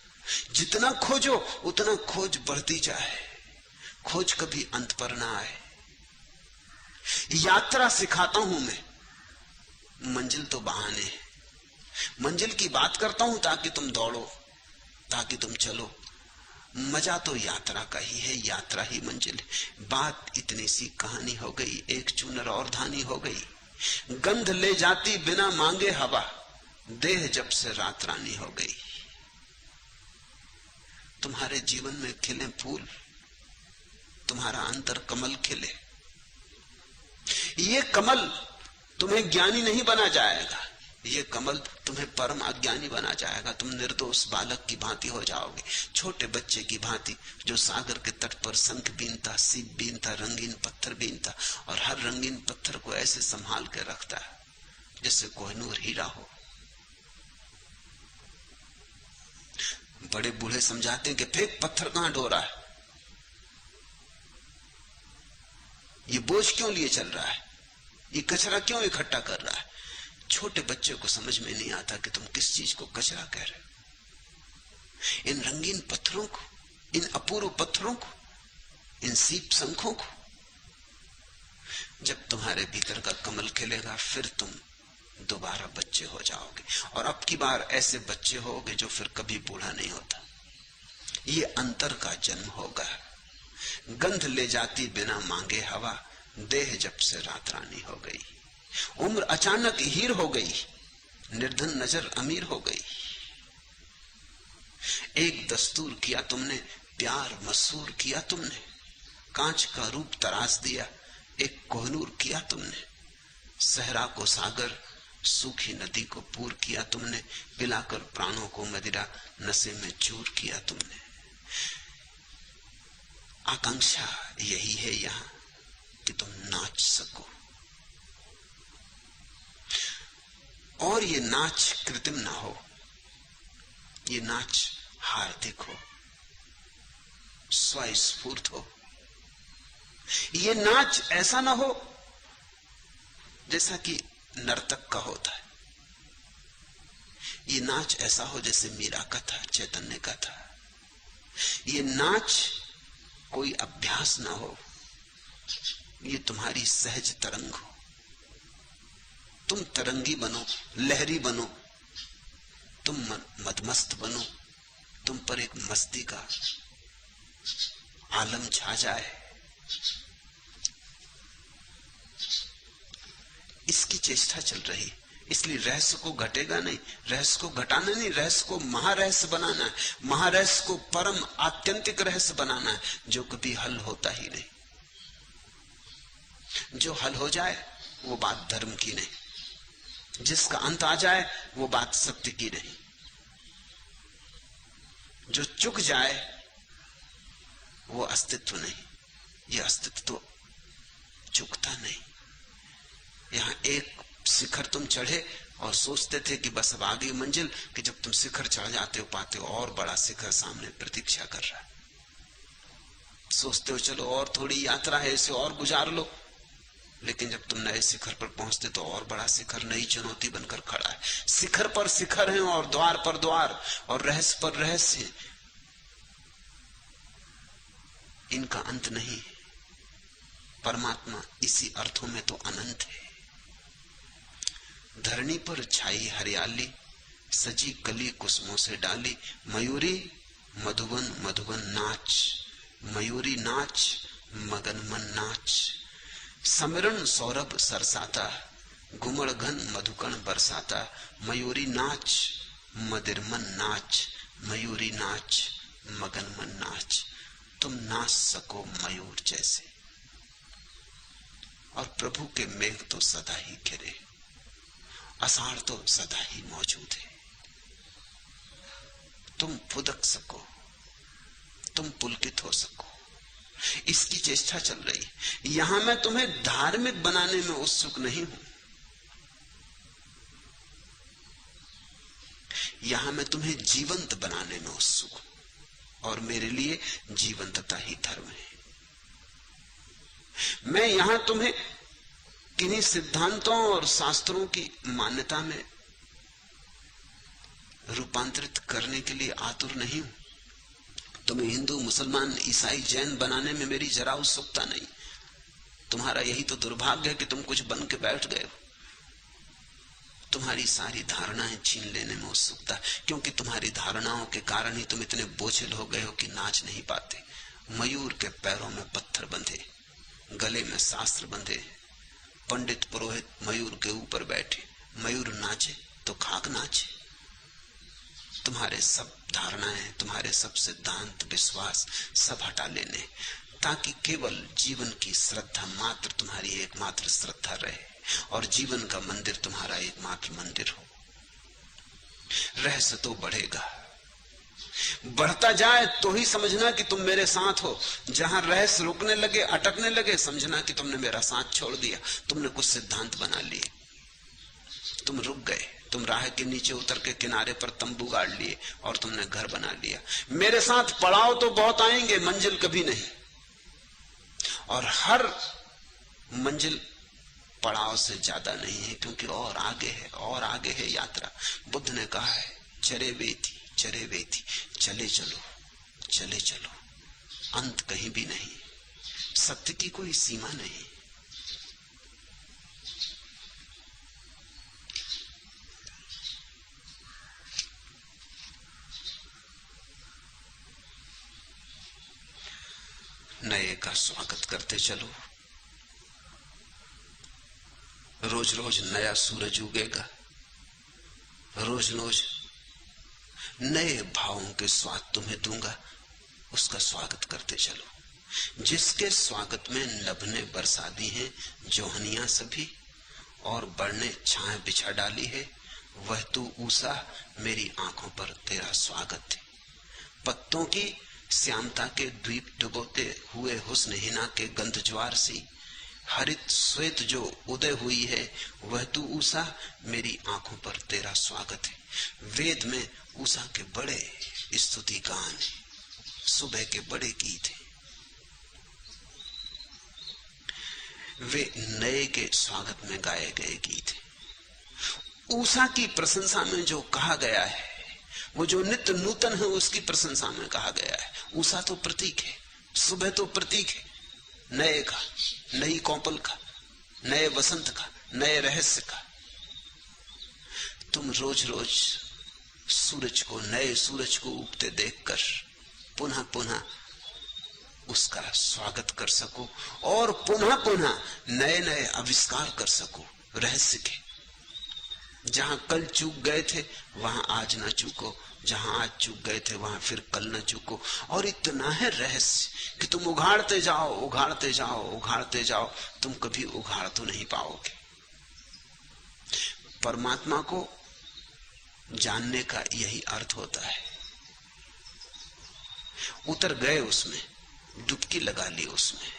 जितना खोजो उतना खोज बढ़ती जाए, खोज कभी अंत पर ना आए। यात्रा सिखाता हूं मैं, मंजिल तो बहाने है। मंजिल की बात करता हूं ताकि तुम दौड़ो, ताकि तुम चलो। मजा तो यात्रा का ही है, यात्रा ही मंजिल है। बात इतनी सी कहानी हो गई, एक चूनर और धानी हो गई। गंध ले जाती बिना मांगे हवा, देह जब से रात रानी हो गई। तुम्हारे जीवन में खिले फूल, तुम्हारा अंतर कमल खिले। ये कमल तुम्हें ज्ञानी नहीं बना जाएगा, ये कमल तुम्हें परम अज्ञानी बना जाएगा। तुम निर्दोष बालक की भांति हो जाओगे, छोटे बच्चे की भांति जो सागर के तट पर शंख बीनता, सीप बीनता, रंगीन पत्थर बीनता, और हर रंगीन पत्थर को ऐसे संभाल के रखता है जैसे कोहिनूर हीरा हो। बड़े बूढ़े समझाते हैं कि फेंक, पत्थर कहां ढो रहा है, ये बोझ क्यों लिए चल रहा है, ये कचरा क्यों इकट्ठा कर रहा है। छोटे बच्चे को समझ में नहीं आता कि तुम किस चीज को कचरा कह रहे हो। इन रंगीन पत्थरों को, इन अपूर्व पत्थरों को, इन सीप शंखों को। जब तुम्हारे भीतर का कमल खिलेगा फिर तुम दोबारा बच्चे हो जाओगे, और अब की बार ऐसे बच्चे होगे जो फिर कभी बूढ़ा नहीं होता। ये अंतर का जन्म होगा। गंध ले जाती बिना मांगे हवा, देह जब से रात रानी हो गई। उम्र अचानक हीर हो गई, निर्धन नजर अमीर हो गई। एक दस्तूर किया तुमने, प्यार मशहूर किया तुमने। कांच का रूप तराश दिया, एक कोहनूर किया तुमने। सहरा को सागर, सूखी नदी को पूर किया तुमने। पिलाकर प्राणों को मदिरा, नशे में चूर किया तुमने। आकांक्षा यही है यहां कि तुम नाच सको, और ये नाच कृत्रिम ना हो, ये नाच हार्दिक हो, स्वस्फूर्त हो। ये नाच ऐसा ना हो जैसा कि नर्तक का होता है, ये नाच ऐसा हो जैसे मीरा का था, चैतन्य का था। ये नाच कोई अभ्यास ना हो, ये तुम्हारी सहज तरंग हो। तुम तरंगी बनो, लहरी बनो, तुम मदमस्त बनो, तुम पर एक मस्ती का आलम छा जाए। इसकी चेष्टा चल रही, इसलिए रहस्य को घटेगा नहीं, रहस्य को घटाना नहीं, रहस्य को महारहस्य बनाना है, महारहस्य को परम आत्यंतिक रहस्य बनाना है जो कभी हल होता ही नहीं। जो हल हो जाए वो बात धर्म की नहीं, जिसका अंत आ जाए वो बात सत्य की नहीं। जो चुक जाए वो अस्तित्व नहीं, ये अस्तित्व तो चुकता नहीं। यहां एक शिखर तुम चढ़े और सोचते थे कि बस अब आ गई मंजिल, कि जब तुम शिखर चढ़ जाते हो पाते हो और बड़ा शिखर सामने प्रतीक्षा कर रहा है। सोचते हो चलो और थोड़ी यात्रा है, इसे और गुजार लो, लेकिन जब तुम नए शिखर पर पहुंचते तो और बड़ा शिखर नई चुनौती बनकर खड़ा है। शिखर पर शिखर है और द्वार पर द्वार और रहस्य पर रहस्य, इनका अंत नहीं। परमात्मा इसी अर्थों में तो अनंत है। धरणी पर छाई हरियाली, सजी कली कुसुमों से डाली, मयूरी मधुवन मधुवन नाच, मयूरी नाच मगन मन नाच, समरण सौरभ सरसाता, घुमड़ घन मधुकण बरसाता, मयूरी नाच मदिर मन नाच, मयूरी नाच मगन मन नाच। तुम नाच सको मयूर जैसे। और प्रभु के मेघ तो सदा ही घिरे, आषाढ़ तो सदा ही मौजूद है। तुम फुदक सको, तुम पुलकित हो सको, इसकी चेष्टा चल रही है। यहां मैं तुम्हें धार्मिक बनाने में उत्सुक नहीं हूं, यहां मैं तुम्हें जीवंत बनाने में उत्सुक हूं, और मेरे लिए जीवंतता ही धर्म है। मैं यहां तुम्हें किन्हीं सिद्धांतों और शास्त्रों की मान्यता में रूपांतरित करने के लिए आतुर नहीं हूं। तुम्हें हिंदू मुसलमान ईसाई जैन बनाने में मेरी जरा उत्सुकता नहीं। तुम्हारा यही तो दुर्भाग्य है कि तुम कुछ बन के बैठ गए हो। तुम्हारी सारी धारणाएं छीन लेने में उत्सुकता, क्योंकि तुम्हारी धारणाओं के कारण ही तुम इतने बोझिल हो गए हो कि नाच नहीं पाते। मयूर के पैरों में पत्थर बंधे, गले में शास्त्र बंधे, पंडित पुरोहित मयूर के ऊपर बैठे, मयूर नाचे तो खाक नाचे। तुम्हारे सब धारणाएं, तुम्हारे सब सिद्धांत, विश्वास सब हटा लेने, ताकि केवल जीवन की श्रद्धा मात्र तुम्हारी एकमात्र श्रद्धा रहे और जीवन का मंदिर तुम्हारा एकमात्र मंदिर हो। रहस्य तो बढ़ेगा, बढ़ता जाए तो ही समझना कि तुम मेरे साथ हो। जहां रहस्य रुकने लगे, अटकने लगे, समझना कि तुमने मेरा साथ छोड़ दिया। तुमने कुछ सिद्धांत बना लिए, तुम रुक गए, तुम राह के नीचे उतर के किनारे पर तंबू गाड़ लिए और तुमने घर बना लिया। मेरे साथ पड़ाव तो बहुत आएंगे, मंजिल कभी नहीं। और हर मंजिल पड़ाव से ज्यादा नहीं है, क्योंकि और आगे है, और आगे है यात्रा। बुद्ध ने कहा है, चरे वेथी चरे वेथी, चले चलो चले चलो, अंत कहीं भी नहीं, सत्य की कोई सीमा नहीं। नए का स्वागत करते चलो। रोज रोज नया सूरज उगेगा, रोज रोज नए भावों के स्वाद तुम्हें दूंगा, उसका स्वागत करते चलो। जिसके स्वागत में नभने बरसा दी है जोहनियां सभी, और बढ़ने छाए बिछा डाली है, वह तू ऊषा मेरी आंखों पर तेरा स्वागत है। पत्तों की श्यामता के द्वीप डुबोते हुए हुस्न हिना के गंध ज्वार सी, हरित श्वेत जो उदय हुई है, वह तू ऊषा मेरी आंखों पर तेरा स्वागत है। वेद में ऊषा के बड़े स्तुति गान, सुबह के बड़े गीत हैं। वे नए के स्वागत में गाए गए गीत हैं। ऊषा की प्रशंसा में जो कहा गया है, वो जो नित्य नूतन है, उसकी प्रशंसा में कहा गया है। ऊषा तो प्रतीक है, सुबह तो प्रतीक है नए का, नई कौपल का, नए वसंत का, नए रहस्य का। तुम रोज रोज सूरज को, नए सूरज को उगते देखकर पुनः पुनः उसका स्वागत कर सको, और पुनः पुनः नए नए आविष्कार कर सको रहस्य के। जहां कल चूक गए थे वहां आज ना चूको, जहां आज चूक गए थे वहां फिर कल न चूको। और इतना है रहस्य कि तुम उघाड़ते जाओ, उघाड़ते जाओ, उघाड़ते जाओ, तुम कभी उघाड़ तो नहीं पाओगे। परमात्मा को जानने का यही अर्थ होता है। उतर गए उसमें, डुबकी लगा ली उसमें।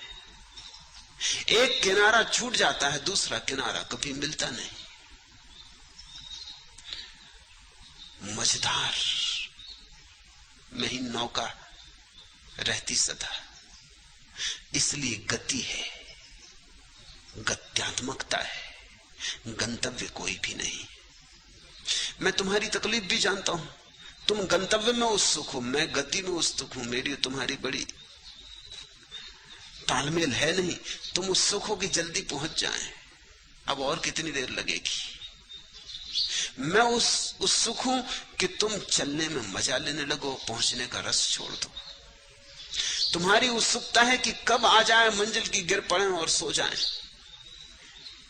एक किनारा छूट जाता है, दूसरा किनारा कभी मिलता नहीं। मझधार में ही नौका रहती सदा, इसलिए गति है, गत्यात्मकता है, गंतव्य कोई भी नहीं। मैं तुम्हारी तकलीफ भी जानता हूं। तुम गंतव्य में उत्सुक हो, मैं गति में उत्सुक हूं। मेरी तुम्हारी बड़ी तालमेल है नहीं। तुम उत्सुक हो कि जल्दी पहुंच जाएं, अब और कितनी देर लगेगी। मैं उत्सुक हूं कि तुम चलने में मजा लेने लगो, पहुंचने का रस छोड़ दो। तुम्हारी उत्सुकता है कि कब आ जाए मंजिल की, गिर पड़े और सो जाएं।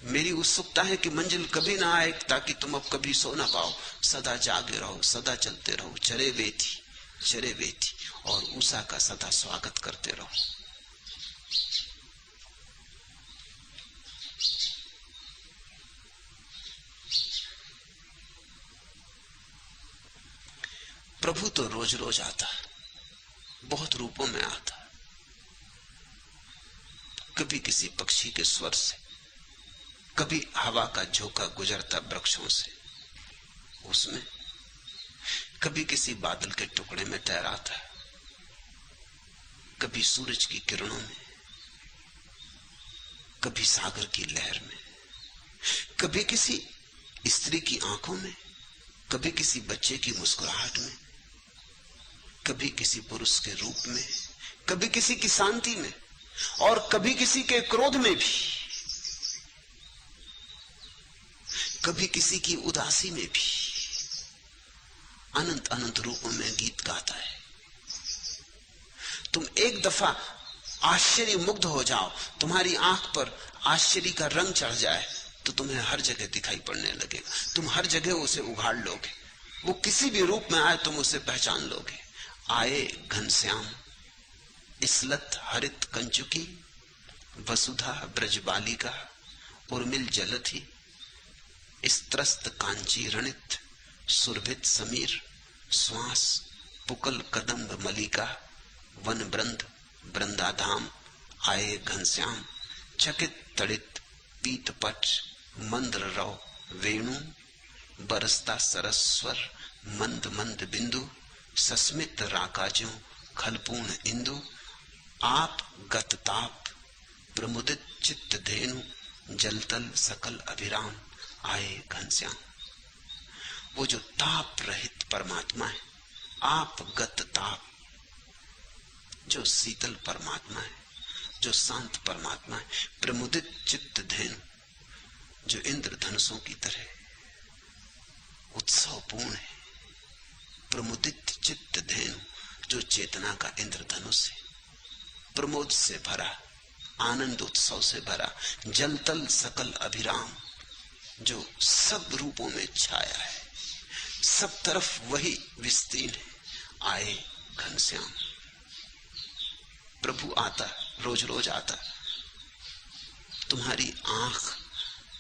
मेरी उत्सुकता है कि मंजिल कभी ना आए, ताकि तुम अब कभी सो ना पाओ। सदा जागे रहो, सदा चलते रहो, चरे वेथी और उषा का सदा स्वागत करते रहो। प्रभु तो रोज रोज आता, बहुत रूपों में आता। कभी किसी पक्षी के स्वर से, कभी हवा का झोंका गुजरता वृक्षों से उसमें, कभी किसी बादल के टुकड़े में ठहराता, कभी सूरज की किरणों में, कभी सागर की लहर में, कभी किसी स्त्री की आंखों में, कभी किसी बच्चे की मुस्कुराहट में, कभी किसी पुरुष के रूप में, कभी किसी की शांति में, और कभी किसी के क्रोध में भी, कभी किसी की उदासी में भी। अनंत अनंत रूपों में गीत गाता है। तुम एक दफा आश्चर्य मुग्ध हो जाओ, तुम्हारी आंख पर आश्चर्य का रंग चढ़ जाए, तो तुम्हें हर जगह दिखाई पड़ने लगेगा। तुम हर जगह उसे उघाड़ लोगे। वो किसी भी रूप में आए, तुम उसे पहचान लोगे। आए घनश्याम इसलत हरित कंचुकी, वसुधा ब्रजबालिका उर्मिल जलथी, स्त्रस्त कांची रणित सुरभित समीर, श्वास पुकल कदम्ब मलिका, वन ब्रंद वृंदाधाम। आए घनश्याम चकित तड़ित पीत पट, मंद्र रव वेणु बरसता सरस्वर, मंद मंद बिंदु, सस्मित राकाजों खलपूर्ण इंदु। आप गत ताप प्रमुदित चित्त धेनु, जलतल सकल अभिराम। आए घनश्याम। वो जो ताप रहित परमात्मा है, आप गत ताप, जो शीतल परमात्मा है, जो शांत परमात्मा है, प्रमुदित चित्त धेनु, जो इंद्रधनुषों की तरह उत्सवपूर्ण है, प्रमुदित चित्त धेनु, जो चेतना का इंद्रधनुष है, प्रमोद से भरा, आनंद उत्सव से भरा, जलतल सकल अभिराम, जो सब रूपों में छाया है, सब तरफ वही विस्तीर्ण है। आए घनश्याम। प्रभु आता, रोज रोज आता। तुम्हारी आंख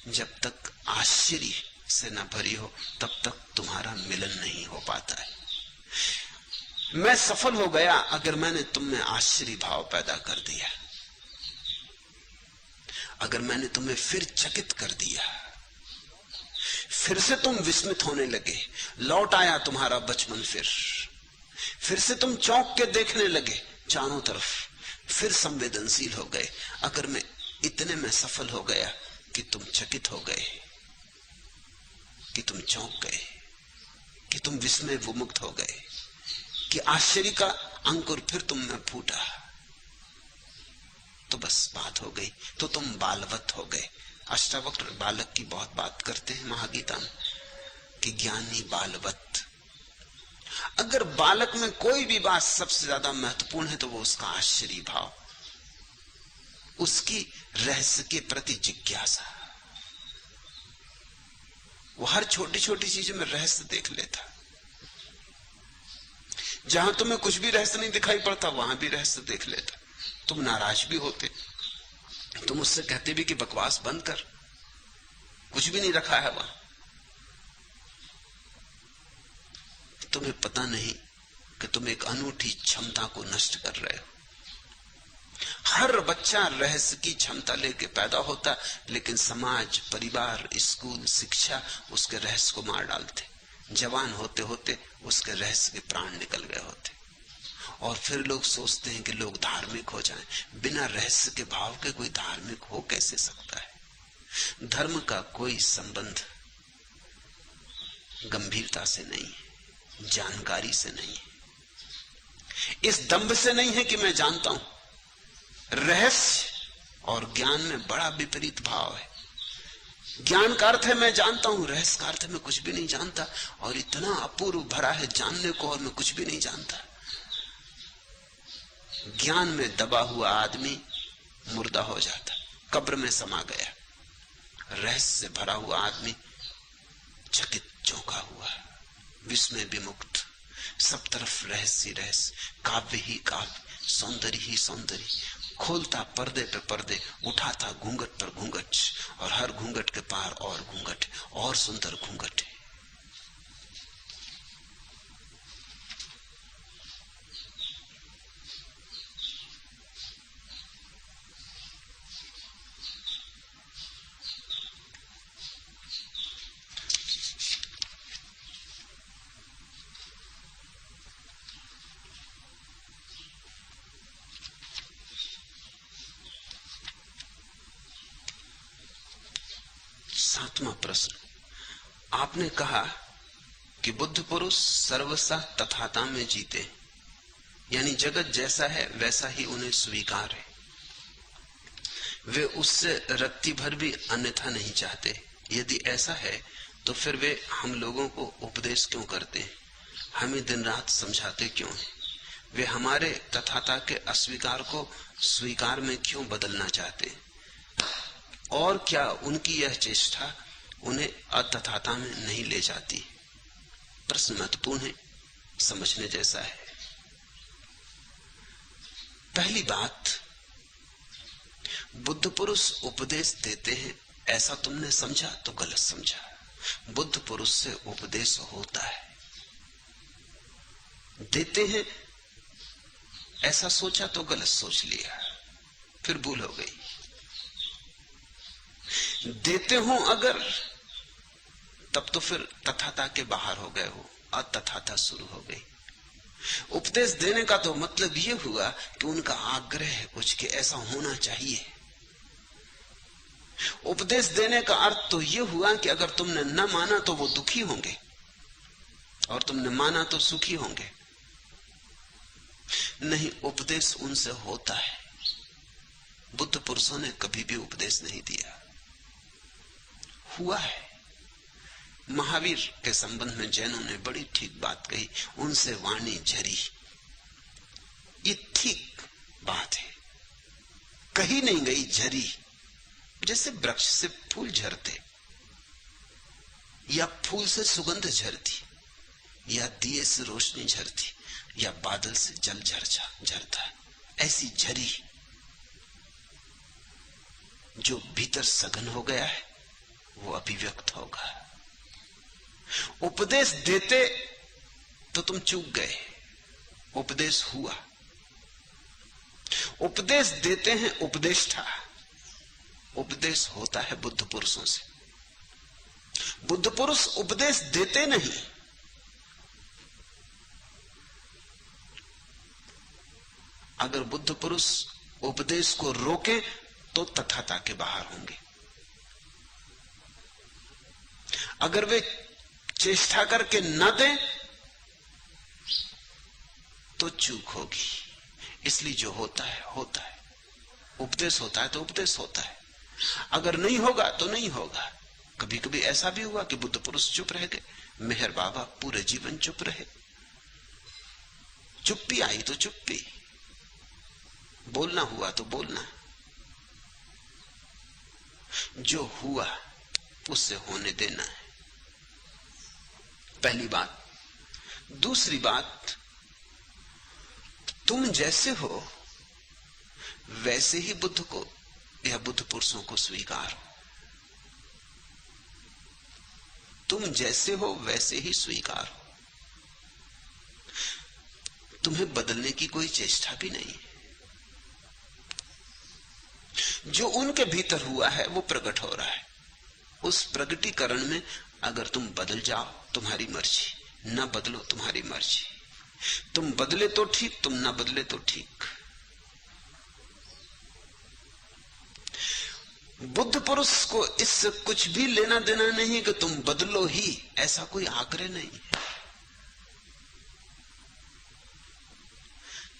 जब तक आश्चर्य से न भरी हो, तब तक तुम्हारा मिलन नहीं हो पाता है। मैं सफल हो गया अगर मैंने तुम में आश्चर्य भाव पैदा कर दिया, अगर मैंने तुम्हें फिर चकित कर दिया, फिर से तुम विस्मित होने लगे, लौट आया तुम्हारा बचपन, फिर से तुम चौंक के देखने लगे चारों तरफ, फिर संवेदनशील हो गए। अगर मैं इतने में सफल हो गया कि तुम चकित हो गए, कि तुम चौंक गए, कि तुम विस्मय विमुक्त हो गए, कि आश्चर्य का अंकुर फिर तुम में फूटा, तो बस बात हो गई। तो तुम बालवत हो गए। अष्टावक्र बालक की बहुत बात करते हैं महागीता में कि ज्ञानी बालवत। अगर बालक में कोई भी बात सबसे ज्यादा महत्वपूर्ण है तो वो उसका आश्चर्य भाव, उसकी रहस्य के प्रति जिज्ञासा। वो हर छोटी छोटी चीजों में रहस्य देख लेता। जहां तुम्हें कुछ भी रहस्य नहीं दिखाई पड़ता वहां भी रहस्य देख लेता। तुम नाराज भी होते, तुम उससे कहते भी कि बकवास बंद कर, कुछ भी नहीं रखा है वहां। तुम्हें पता नहीं कि तुम एक अनूठी क्षमता को नष्ट कर रहे हो। हर बच्चा रहस्य की क्षमता लेके पैदा होता, लेकिन समाज, परिवार, स्कूल, शिक्षा उसके रहस्य को मार डालते। जवान होते होते उसके रहस्य के प्राण निकल गए होते। और फिर लोग सोचते हैं कि लोग धार्मिक हो जाएं। बिना रहस्य के भाव के कोई धार्मिक हो कैसे सकता है? धर्म का कोई संबंध गंभीरता से नहीं है, जानकारी से नहीं है, इस दंभ से नहीं है कि मैं जानता हूं। रहस्य और ज्ञान में बड़ा विपरीत भाव है। ज्ञान का अर्थ है मैं जानता हूं, रहस्य का अर्थ है मैं कुछ भी नहीं जानता, और इतना अपूर्व भरा है जानने को और मैं कुछ भी नहीं जानता। ज्ञान में दबा हुआ आदमी मुर्दा हो जाता, कब्र में समा गया। रहस्य से भरा हुआ आदमी चकित, चौंका हुआ, विस्मय विमुक्त, सब तरफ रहस्य ही रहस्य, काव्य ही काव्य, सौंदर्य ही सौंदर्य, खोलता पर्दे पे पर्दे, उठाता घूंघट पर घूंघट, और हर घूंघट के पार और घूंघट, और सुंदर घूंघट है। सातवां प्रश्न, आपने कहा कि बुद्ध पुरुष सर्वसा तथाता में जीते, यानी जगत जैसा है वैसा ही उन्हें स्वीकार है, वे उससे रत्ती भर भी अन्यथा नहीं चाहते। यदि ऐसा है तो फिर वे हम लोगों को उपदेश क्यों करते हैं, हमें दिन रात समझाते क्यों हैं? वे हमारे तथाता के अस्वीकार को स्वीकार में क्यों बदलना चाहते हैं? और क्या उनकी यह चेष्टा उन्हें अतथाता में नहीं ले जाती? प्रश्न महत्वपूर्ण है, समझने जैसा है। पहली बात, बुद्ध पुरुष उपदेश देते हैं ऐसा तुमने समझा तो गलत समझा। बुद्ध पुरुष से उपदेश होता है। देते हैं ऐसा सोचा तो गलत सोच लिया, फिर भूल हो गई। देते हो अगर, तब तो फिर तथाता के बाहर हो गए हो, अतथाता शुरू हो गई। उपदेश देने का तो मतलब यह हुआ कि उनका आग्रह है कुछ कि ऐसा होना चाहिए। उपदेश देने का अर्थ तो यह हुआ कि अगर तुमने न माना तो वो दुखी होंगे, और तुमने माना तो सुखी होंगे। नहीं, उपदेश उनसे होता है। बुद्ध पुरुषों ने कभी भी उपदेश नहीं दिया, हुआ है। महावीर के संबंध में जैनों ने बड़ी ठीक बात कही, उनसे वाणी झरी। ये ठीक बात है, कही नहीं गई, झरी। जैसे वृक्ष से फूल झरते, या फूल से सुगंध झरती, या दिए से रोशनी झरती, या बादल से जल झरता, ऐसी झरी जो भीतर सघन हो गया है वो अभिव्यक्त होगा। उपदेश देते तो तुम चूक गए, उपदेश हुआ। उपदेश देते हैं उपदेष्टा, उपदेश होता है बुद्ध पुरुषों से। बुद्ध पुरुष उपदेश देते नहीं, अगर बुद्ध पुरुष उपदेश को रोके तो तथाता के बाहर होंगे। अगर वे चेष्टा करके न दें तो चूक होगी। इसलिए जो होता है होता है, उपदेश होता है तो उपदेश होता है, अगर नहीं होगा तो नहीं होगा। कभी कभी ऐसा भी हुआ कि बुद्ध पुरुष चुप रह गए। मेहर बाबा पूरे जीवन चुप रहे, चुप्पी आई तो चुप्पी, बोलना हुआ तो बोलना। जो हुआ उससे होने देना है, पहली बात। दूसरी बात, तुम जैसे हो वैसे ही बुद्ध को या बुद्ध पुरुषों को स्वीकार हो। तुम जैसे हो वैसे ही स्वीकार हो। तुम्हें बदलने की कोई चेष्टा भी नहीं। जो उनके भीतर हुआ है वो प्रकट हो रहा है। उस प्रकटीकरण में अगर तुम बदल जाओ तुम्हारी मर्जी, न बदलो तुम्हारी मर्जी। तुम बदले तो ठीक, तुम ना बदले तो ठीक। बुद्ध पुरुष को इससे कुछ भी लेना देना नहीं कि तुम बदलो ही, ऐसा कोई आग्रह नहीं।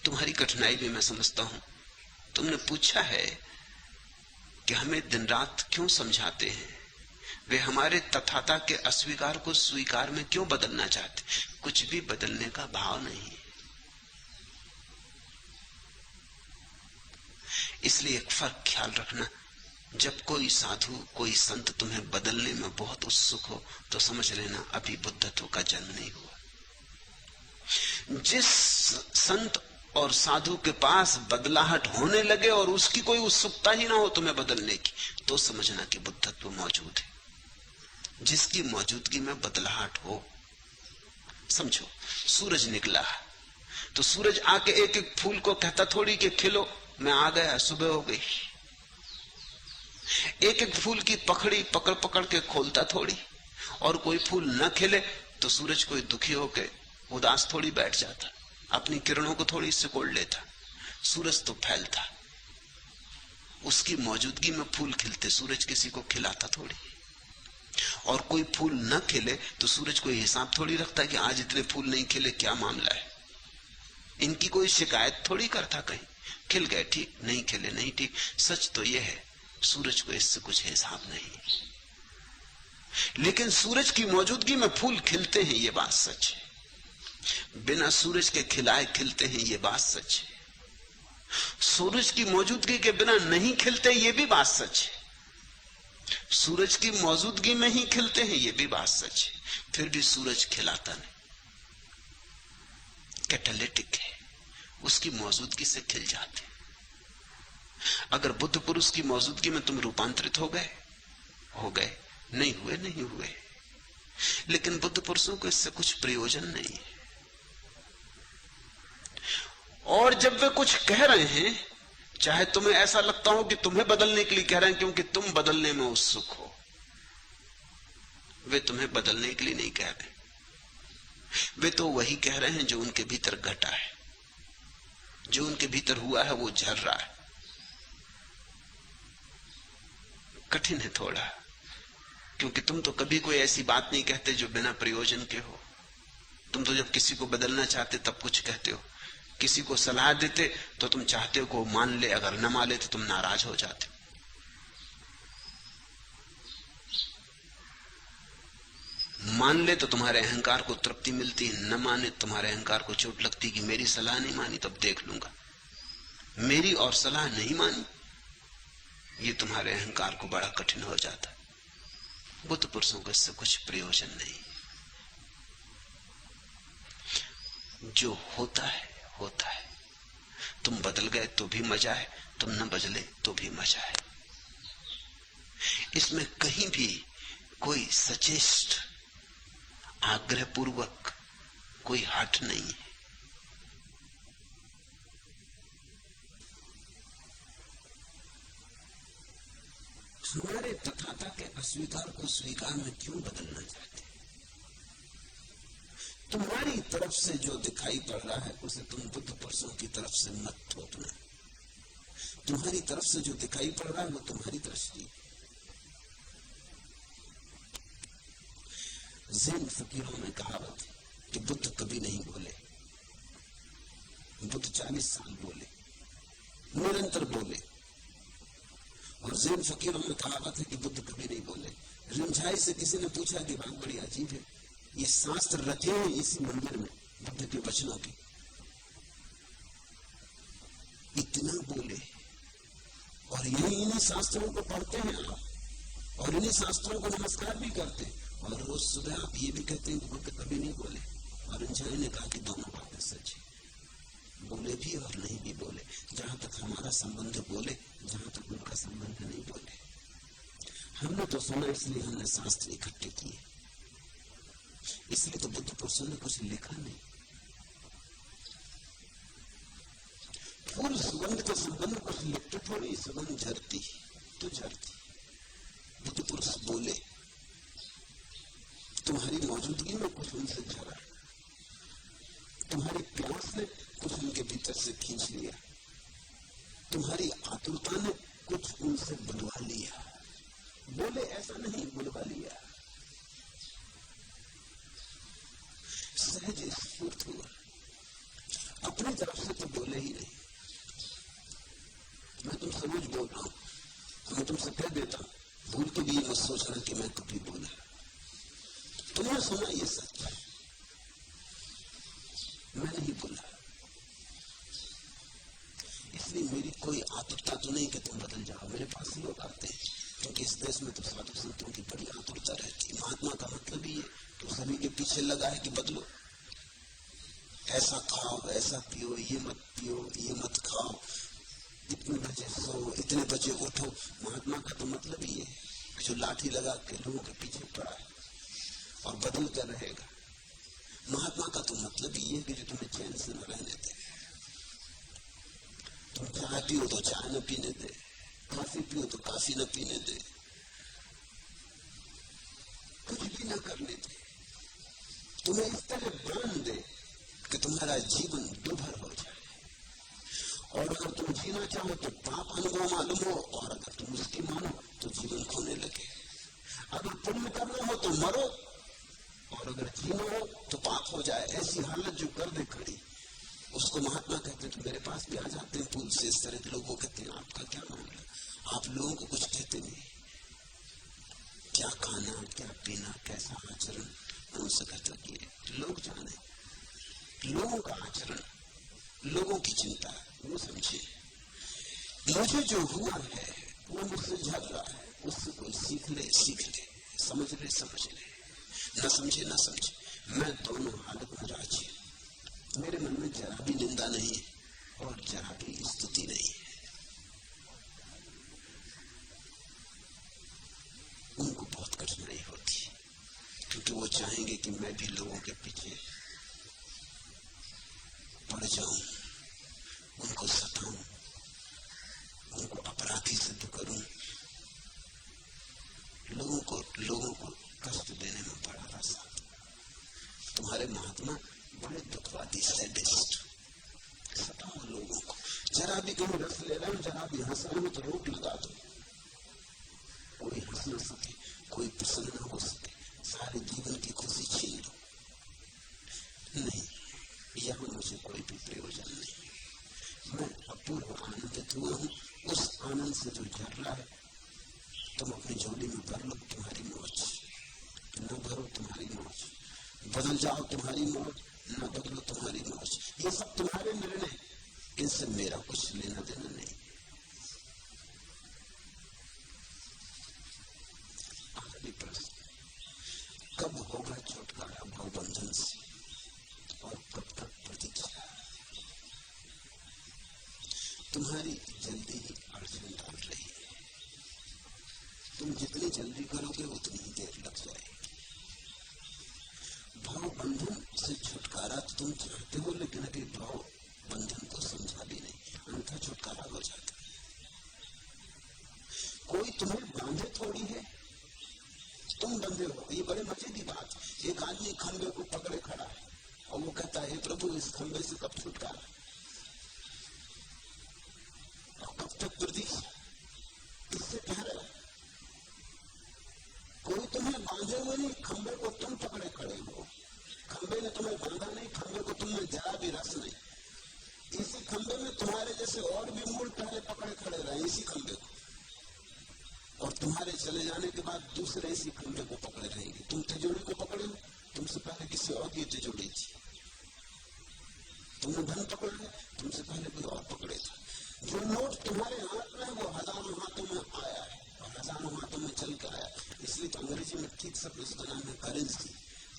तुम्हारी कठिनाई भी मैं समझता हूं। तुमने पूछा है कि हमें दिन रात क्यों समझाते हैं, वे हमारे तथाता के अस्वीकार को स्वीकार में क्यों बदलना चाहते। कुछ भी बदलने का भाव नहीं। इसलिए एक फर्क ख्याल रखना, जब कोई साधु कोई संत तुम्हें बदलने में बहुत उत्सुक हो तो समझ लेना अभी बुद्धत्व का जन्म नहीं हुआ। जिस संत और साधु के पास बदलाहट होने लगे और उसकी कोई उत्सुकता ही ना हो तुम्हें बदलने की, तो समझना कि बुद्धत्व मौजूद है। जिसकी मौजूदगी में बदलाहट हो, समझो सूरज निकला तो सूरज आके एक एक फूल को कहता थोड़ी कि खिलो, मैं आ गया, सुबह हो गई। एक एक फूल की पकड़ी पकड़ पकड़ के खोलता थोड़ी। और कोई फूल न खिले तो सूरज कोई दुखी होके उदास थोड़ी बैठ जाता, अपनी किरणों को थोड़ी सिकोड़ लेता। सूरज तो फैलता, उसकी मौजूदगी में फूल खिलते, सूरज किसी को खिलाता थोड़ी। और कोई फूल न खिले तो सूरज कोई हिसाब थोड़ी रखता कि आज इतने फूल नहीं खिले, क्या मामला है। इनकी कोई शिकायत थोड़ी करता, कहीं खिल गए ठीक, नहीं खिले नहीं ठीक। सच तो यह है सूरज को इससे कुछ हिसाब नहीं। लेकिन सूरज की मौजूदगी में फूल खिलते हैं, यह बात सच है। बिना सूरज के खिलाए खिलते हैं, यह बात सच है। सूरज की मौजूदगी के बिना नहीं खिलते, यह भी बात सच है। सूरज की मौजूदगी में ही खिलते हैं, यह भी बात सच है। फिर भी सूरज खिलाता नहीं, कैटालिटिक है, उसकी मौजूदगी से खिल जाते। अगर बुद्ध पुरुष की मौजूदगी में तुम रूपांतरित हो गए, नहीं हुए, नहीं हुए। लेकिन बुद्ध पुरुषों को इससे कुछ प्रयोजन नहीं है। और जब वे कुछ कह रहे हैं, चाहे तुम्हें ऐसा लगता हो कि तुम्हें बदलने के लिए कह रहे हैं क्योंकि तुम बदलने में उत्सुक हो, वे तुम्हें बदलने के लिए नहीं कह रहे। वे तो वही कह रहे हैं जो उनके भीतर घटा है, जो उनके भीतर हुआ है वो झर रहा है। कठिन है थोड़ा, क्योंकि तुम तो कभी कोई ऐसी बात नहीं कहते जो बिना प्रयोजन के हो। तुम तो जब किसी को बदलना चाहते तब कुछ कहते हो, किसी को सलाह देते तो तुम चाहते हो को मान ले, अगर न मान ले तो तुम नाराज हो जाते हो। मान ले तो तुम्हारे अहंकार को तृप्ति मिलती है, न माने तुम्हारे अहंकार को चोट लगती कि मेरी सलाह नहीं मानी तब देख लूंगा। मेरी और सलाह नहीं मानी, ये तुम्हारे अहंकार को बड़ा कठिन हो जाता। बुद्ध पुरुषों को इससे कुछ प्रयोजन नहीं। जो होता है होता है। तुम बदल गए तो भी मजा है, तुम न बदले तो भी मजा है। इसमें कहीं भी कोई सचेष्ट आग्रह पूर्वक कोई हट नहीं है। हमारे तथाता के अस्वीकार को स्वीकार में क्यों बदलना चाहते? तुम्हारी तरफ से जो दिखाई पड़ रहा है उसे तुम बुद्ध पुरुषों की तरफ से मत थोपना। तुम्हारी तरफ से जो दिखाई पड़ रहा है वो तुम्हारी दृष्टि। ज़ैन फकीरों में कहावत है कि बुद्ध कभी नहीं बोले। बुद्ध 40 साल बोले, निरंतर बोले। और ज़ैन फकीरों में कहावत है कि बुद्ध कभी नहीं बोले। रिमझाई से किसी ने पूछा कि बात बड़ी अजीब है, ये शास्त्र रचे हैं इसी मंदिर में बुद्ध के वचनों के, इतना बोले और यही इन्हीं शास्त्रों को पढ़ते हैं आप और इन्हीं शास्त्रों को नमस्कार भी करते हैं। और रोज सुबह आप ये भी कहते हैं कि बुद्ध कभी नहीं बोले। और रिमझाई ने कहा कि दोनों बातें सच है, बोले बोले भी और नहीं भी बोले, जहां तक हमारा संबंध बोले, जहां तक उनका संबंध नहीं बोले। हमने तो सुना इसलिए हमने शास्त्र इकट्ठे किए, इसलिए तो बुद्ध पुरुषों ने कुछ लिखा नहीं। फूल सुगंध के संबंध कुछ लिखते थोड़ी, सुगंध झरती तो झरती। बुद्ध पुरुष बोले, तुम्हारी मौजूदगी में कुछ उनसे झरा, तुम्हारी प्यास ने कुछ उनके भीतर से खींच लिया, तुम्हारी आतुरता ने कुछ उनसे बुलवा लिया। बोले ऐसा नहीं, बुलवा लिया, सहज स्फूर्त हुआ। अपनी तरफ से तो बोले ही नहीं। मैं तुमसे रोज बोल रहा हूं, मैं तुमसे कह देता हूं, भूल के भी मत सोचना कि मैं कभी बोला। तुमने सुना ये सच, मैं नहीं बोला। इसलिए मेरी कोई आतुरता तो नहीं कि तुम बदल जाओ। मेरे पास लोग आते हैं, क्योंकि इस देश में तो साधु संतों की बड़ी आतुरता रहती है। महात्मा का मतलब ही है तो सभी के पीछे लगा है कि बदलो, ऐसा खाओ, ऐसा पियो, ये मत पियो, ये मत खाओ, इतने बजे सो, इतने बजे उठो। महात्मा का तो मतलब ही है जो लाठी लगा के लोगों के पीछे पड़ा है और बदल कर रहेगा। महात्मा का तो मतलब ही है कि जो तुम्हें चैन से न रहने दे। तुम चाय पियो तो चाय न पीने दे, कॉफी पियो तो कॉफी न पीने दे, कुछ भी न करने दे। तुम्हें इस तरह बांध दे कि तुम्हारा जीवन दुभर हो जाए। और अगर तुम जीना चाहो तो पाप अनुभव मालूम हो, और अगर तुम उसकी मानो तो जीवन खोने लगे। अगर पुण्य करना हो तो मरो, और अगर जीना हो तो पाप हो जाए। ऐसी हालत जो कर दे खड़ी, उसको महात्मा कहते हैं। तो मेरे पास भी आ जाते हैं फूल से इस तरह के लोग, वो कहते हैं आपका क्या मामला, आप लोगों को कुछ कहते नहीं, क्या खाना, क्या पीना, कैसा आचरण। उनसे कहता कि लोग जाने, लोगों का आचरण, लोगों की चिंता वो समझे। मुझे जो हुआ है वो मुझसे झड़ रहा है, उससे कोई सीख ले, समझ ले, न समझे न समझे, मैं दोनों हालत में राजी। मेरे मन में जरा भी निंदा नहीं है और जरा भी स्तुति नहीं है। उनको बहुत कठिनाई होती है, क्योंकि वो चाहेंगे कि मैं भी लोगों के पीछे पड़ जाऊं, उनको सताऊं, उनको अपराधी सिद्ध करूं, लोगों को कष्ट देने में बड़ा रस आता। तुम्हारे महात्मा बड़े दुखवादी, सैडिस्ट, सताओ लोगों को। जरा भी कहीं रस ले रहे हो, जरा भी हंस रहे हो तो रोक लगा दो। कोई हंस न सके, कोई प्रसन्न न हो सके, सारे जीवन की खुशी छीन लो। नहीं, यहाँ मुझे कोई भी प्रयोजन नहीं। मैं अपूर्व आनंदित हुआ हूँ उस आनंद से जो झर रहा है। तुम अपनी झोली में भर लो तुम्हारी मौज, न भरो तुम्हारी मौज, बदल जाओ तुम्हारी मौज, न बदलो तुम्हारी मौज। ये सब तुम्हारे निर्णय, इनसे मेरा कुछ लेना देना नहीं। आखिरी प्रश्न, कब होगा छुटकारा भाव बंधन से और कब तक प्रतीक्षा? तुम्हारी जल्दी ही अड़चन डाल रही है। तुम जितनी जल्दी करोगे उतनी ही देर लग जाएगी। भाव बंधन से छुटकारा तो तुम चाहते हो, लेकिन अभी भाव बंधन को समझा भी नहीं, अन्यथा छुटकारा हो जाता। कोई तुम्हें बांधे थोड़ी है, तुम बंधे हो। ये बड़े मजे की बात। एक आदमी खंबे को पकड़े खड़ा है और वो कहता है, प्रभु इस खंबे से कब छुटकारा, और कब तक प्रतीक्षा, किससे कह रहे हो? कोई तुम्हें बांधे हुए नहीं, खंबे को तुम पकड़े खड़े हो। खंबे ने तुम्हें बांधा नहीं, खंबे को तुमने जरा भी रस नहीं। इसी खंबे में तुम्हारे जैसे और भी मूल पहले पकड़े खड़े रहे, इसी खंबे को, और तुम्हारे चले जाने के बाद दूसरे इसी खंबे को पकड़े रहेंगे। तुम तिजोरी को पकड़े हो, तुमसे पहले किसी और की तिजोरी थी। तुमने धन पकड़ लिया, तुमसे पहले कोई और पकड़े था। जो नोट तुम्हारे हाथ में है वो हजारों हाथों में आया है और हजारों हाथों में चल के आया। इसलिए तो अंग्रेजी में ठीक शब्द उसका नाम है करेंसी।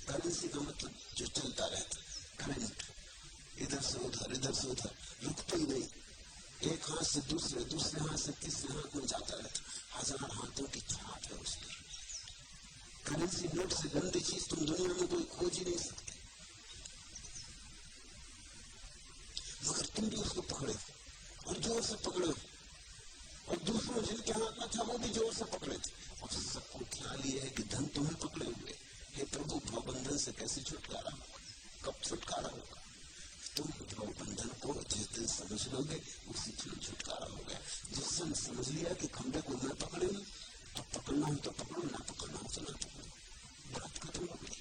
करेंसी का मतलब जो चलता रहता, करंट, इधर से उधर, इधर से उधर। से दूसरे हाथ से तीसरे हाथ में जाता रहता, 1000 हाथों की छाप है उस पर। करेंसी नोट से गंदी चीज तुम दुनिया में कोई खोज ही नहीं सकते, मगर तुम भी उसको पकड़े और जोर से पकड़े, और दूसरों जिनके हाथ में था वो भी जोर से पकड़े थे, और सबको ख्याल ये है कि धन तुम्हें पकड़े हुए। हे प्रभु, भवबंधन से कैसे छुटकारा होगा, कब छुटकारा होगा? तुम भवबंधन को जिस दिन समझ लोगे उसी क्षण छुटकारा हो गया। जिस क्षण समझ लिया कि खंबे को मैं पकड़े हूं, अब पकड़ना हो तो पकड़ो, ना पकड़ना हो तो ना पकड़ो, बात खत्म हो गई।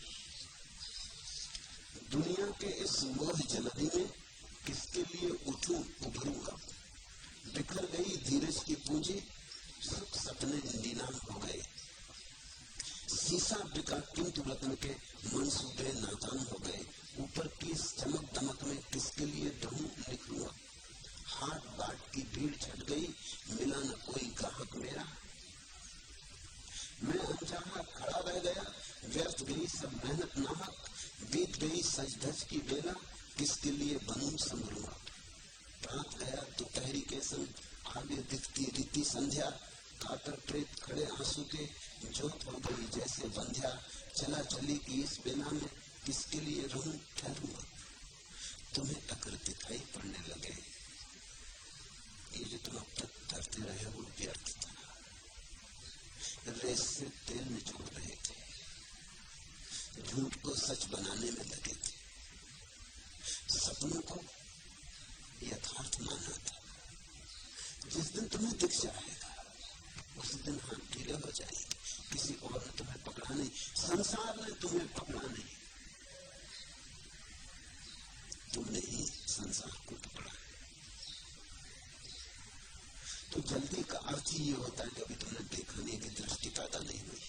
दुनिया के इस मोह जलनी में किसके लिए उठूं उभरूंगा? बिखर गई धीरज की पूंजी, सुख सपने नीलाम हो गए। शीशा बिका किंतु रत्न के मंसूबे नाकाम हो गए। ऊपर की इस चमक दमक में किसके लिए ढूंढ निकलूंगा? हाथ बाट की भीड़ छट गई, मिला न कोई ग्राहक मेरा। मैं अनचाहा खड़ा रह गया, व्यर्थ गई सब मेहनत नाहक। बीत गई सज धज की बेला, किसके लिए बनूं संभरूंगा? रात गया दोपहरी के संग, आगे दिखती रीति संध्या। कातर प्रेत खड़े आंसू के, जोत हो गई जैसे बंध्या। चला चली की इस बेला में, किसके लिए रहूं ठहरूंगा? तुम्हें अगर दिखाई पड़ने लगे ये जो तुम अब तक करते रहे वो व्यर्थ था, रेस से तेल निचोड़ रहे थे, झूठ को सच बनाने में लगे थे, सपनों को यथार्थ माना था। जिस दिन तुम्हें दिख जाएगा उसी दिन हाथ ढीले हो जाएंगे। किसी और ने तुम्हें पकड़ा नहीं, संसार ने तुम्हें पकड़ा नहीं, तुमने ही संसार को पकड़ा। तो जल्दी का अर्थ ही ये होता है कि अभी तुमने देखा नहीं, कि दृष्टि पैदा नहीं हुई।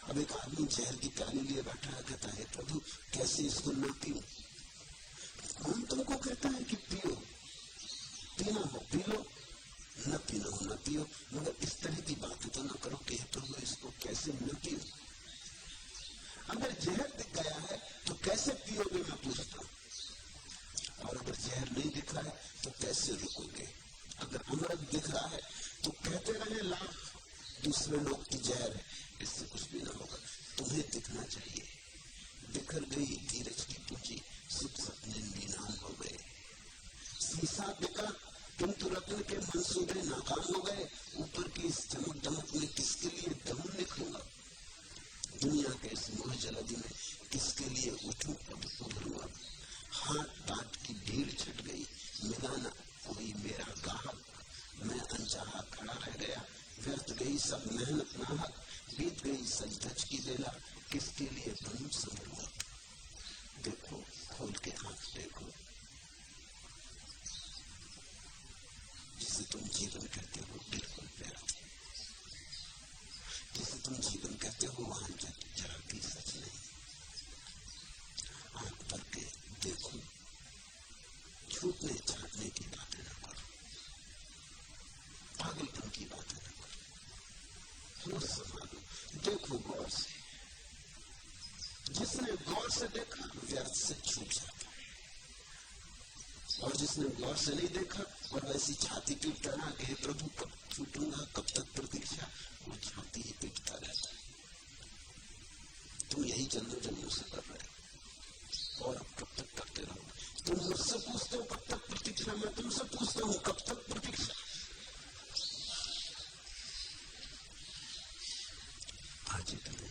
अब एक आदमी जहर की प्याली लिए बैठा है, कहता है प्रभु कैसे इसको न पीऊं? कौन तुमको कहता है कि पियो? पीना हो पी लो, न पीना हो न पियो, मगर इस तरह की बातें तो न करो कि प्रभु इसको कैसे न पियो। अगर जहर दिख गया है तो कैसे पियोगे, मैं पूछता हूं। और अगर जहर नहीं दिख रहा है तो कैसे रुकोगे? अगर अमृत दिख रहा है तो कहते रहे लाभ दूसरे लोग की जहर है, इससे कुछ भी ना होगा। तुम्हें दिखना चाहिए। बिखर गई धीरज की पूंजी, सुख सपने नीलाम हो गए। शीशा बिका किंतु रत्न के मंसूबे नाकाम हो गए। ऊपर की इस चमक दमक में किसके लिए ढूंढ निकलूंगा? दुनिया के इस मोह जलधि में किसके लिए उठूं अब उभरूंगा? हाथ बाट की भीड़ छट गई, मिला न कोई मेरा गाहक। मैं अनचाहा खड़ा रह गया, व्यर्थ गई सब मेहनत नाहक। बीत गई सज धज की बेला, किसके लिए बनूं संभरूंगा? देखो, खोल के आंख देखो, जिसे तुम जीवन कहते हो बिल्कुल व्यर्थ है। जिसे तुम जीवन कहते हो वहां जरा भी सच नहीं। आंख भर के देखो, छूटने छाटने की बातें न करो, पागलपन की बातें न करो, होश संभालो, देखो गौर से। जिसने गौर से देखा व्यर्थ से छूट जाता है, और जिसने गौर से नहीं देखा और वैसी छाती पीटता रहा कि प्रभु कब छूटूंगा, कब तक प्रतीक्षा, वो छाती ही पीटता रहता है। तुम यही जन्मों जन्मों से कर रहे हो, और अब कब तक करते रहोगे? तुम मुझसे पूछते हो कब तक प्रतीक्षा, मैं तुमसे पूछता हूं कब तक प्रतीक्षा? आज इतना।